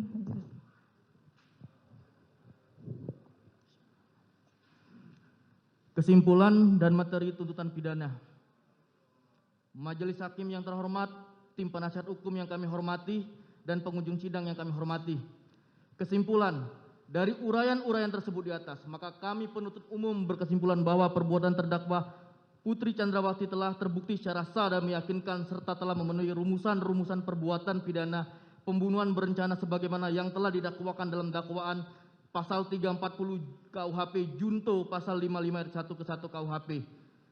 Kesimpulan dan materi tuntutan pidana. Majelis hakim yang terhormat, tim penasihat hukum yang kami hormati, dan pengunjung sidang yang kami hormati. Kesimpulan, dari uraian-uraian tersebut di atas, maka kami penuntut umum berkesimpulan bahwa perbuatan terdakwa Putri Chandrawati telah terbukti secara sah dan meyakinkan serta telah memenuhi rumusan-rumusan perbuatan pidana pembunuhan berencana sebagaimana yang telah didakwakan dalam dakwaan pasal 340 KUHP junto pasal 55 ayat 1 ke 1 KUHP.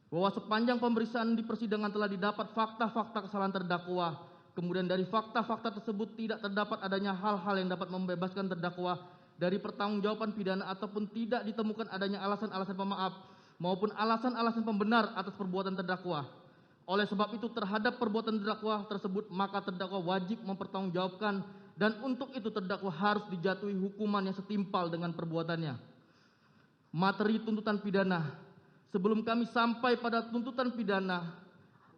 Bahwa sepanjang pemeriksaan di persidangan telah didapat fakta-fakta kesalahan terdakwa. Kemudian dari fakta-fakta tersebut tidak terdapat adanya hal-hal yang dapat membebaskan terdakwa dari pertanggungjawaban pidana ataupun tidak ditemukan adanya alasan-alasan pemaaf maupun alasan-alasan pembenar atas perbuatan terdakwa. Oleh sebab itu terhadap perbuatan terdakwa tersebut maka terdakwa wajib mempertanggungjawabkan dan untuk itu terdakwa harus dijatuhi hukuman yang setimpal dengan perbuatannya. Materi tuntutan pidana. Sebelum kami sampai pada tuntutan pidana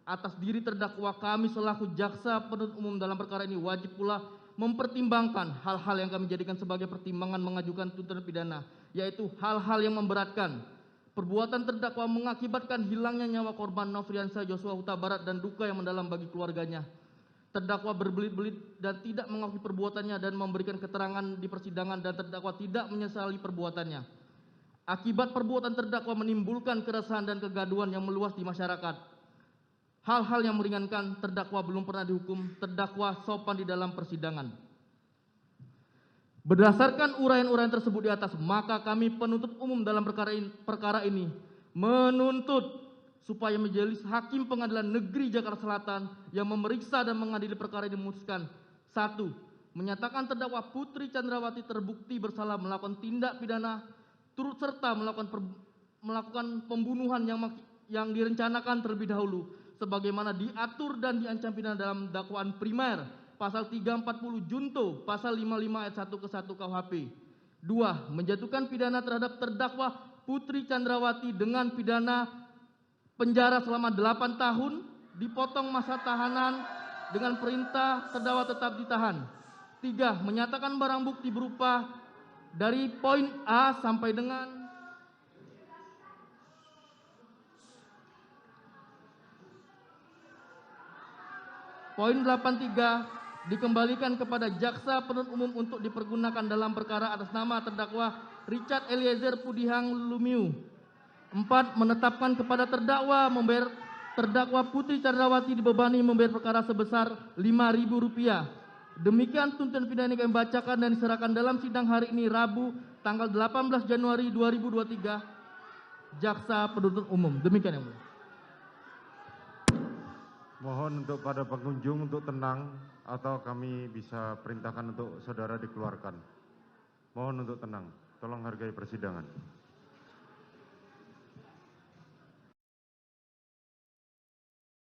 atas diri terdakwa, kami selaku jaksa penuntut umum dalam perkara ini wajib pula mempertimbangkan hal-hal yang kami jadikan sebagai pertimbangan mengajukan tuntutan pidana, yaitu hal-hal yang memberatkan. Perbuatan terdakwa mengakibatkan hilangnya nyawa korban Nofriansah Yosua Huta Barat dan duka yang mendalam bagi keluarganya. Terdakwa berbelit-belit dan tidak mengakui perbuatannya dan memberikan keterangan di persidangan dan terdakwa tidak menyesali perbuatannya. Akibat perbuatan terdakwa menimbulkan keresahan dan kegaduhan yang meluas di masyarakat. Hal-hal yang meringankan terdakwa belum pernah dihukum, terdakwa sopan di dalam persidangan. Berdasarkan uraian-uraian tersebut di atas, maka kami penuntut umum dalam perkara ini menuntut supaya Majelis Hakim Pengadilan Negeri Jakarta Selatan yang memeriksa dan mengadili perkara ini memutuskan: 1. Menyatakan terdakwa Putri Chandrawati terbukti bersalah melakukan tindak pidana turut serta melakukan pembunuhan yang direncanakan terlebih dahulu sebagaimana diatur dan diancam pidana dalam dakwaan primer pasal 340 junto pasal 55 ayat 1 ke 1 KUHP. 2. Menjatuhkan pidana terhadap terdakwa Putri Chandrawati dengan pidana penjara selama 8 tahun, dipotong masa tahanan dengan perintah terdakwa tetap ditahan. 3. Menyatakan barang bukti berupa dari poin A sampai dengan poin 83 dikembalikan kepada jaksa penuntut umum untuk dipergunakan dalam perkara atas nama terdakwa Richard Eliezer Pudihang Lumiu. 4. Menetapkan kepada terdakwa terdakwa Putri Chandrawati dibebani membayar perkara sebesar Rp5.000. Demikian tuntutan pidana yang kami bacakan dan diserahkan dalam sidang hari ini Rabu tanggal 18 Januari 2023. Jaksa penuntut umum. Demikian yang mulia. Mohon untuk pada pengunjung untuk tenang atau kami bisa perintahkan untuk saudara dikeluarkan. Mohon untuk tenang. Tolong hargai persidangan.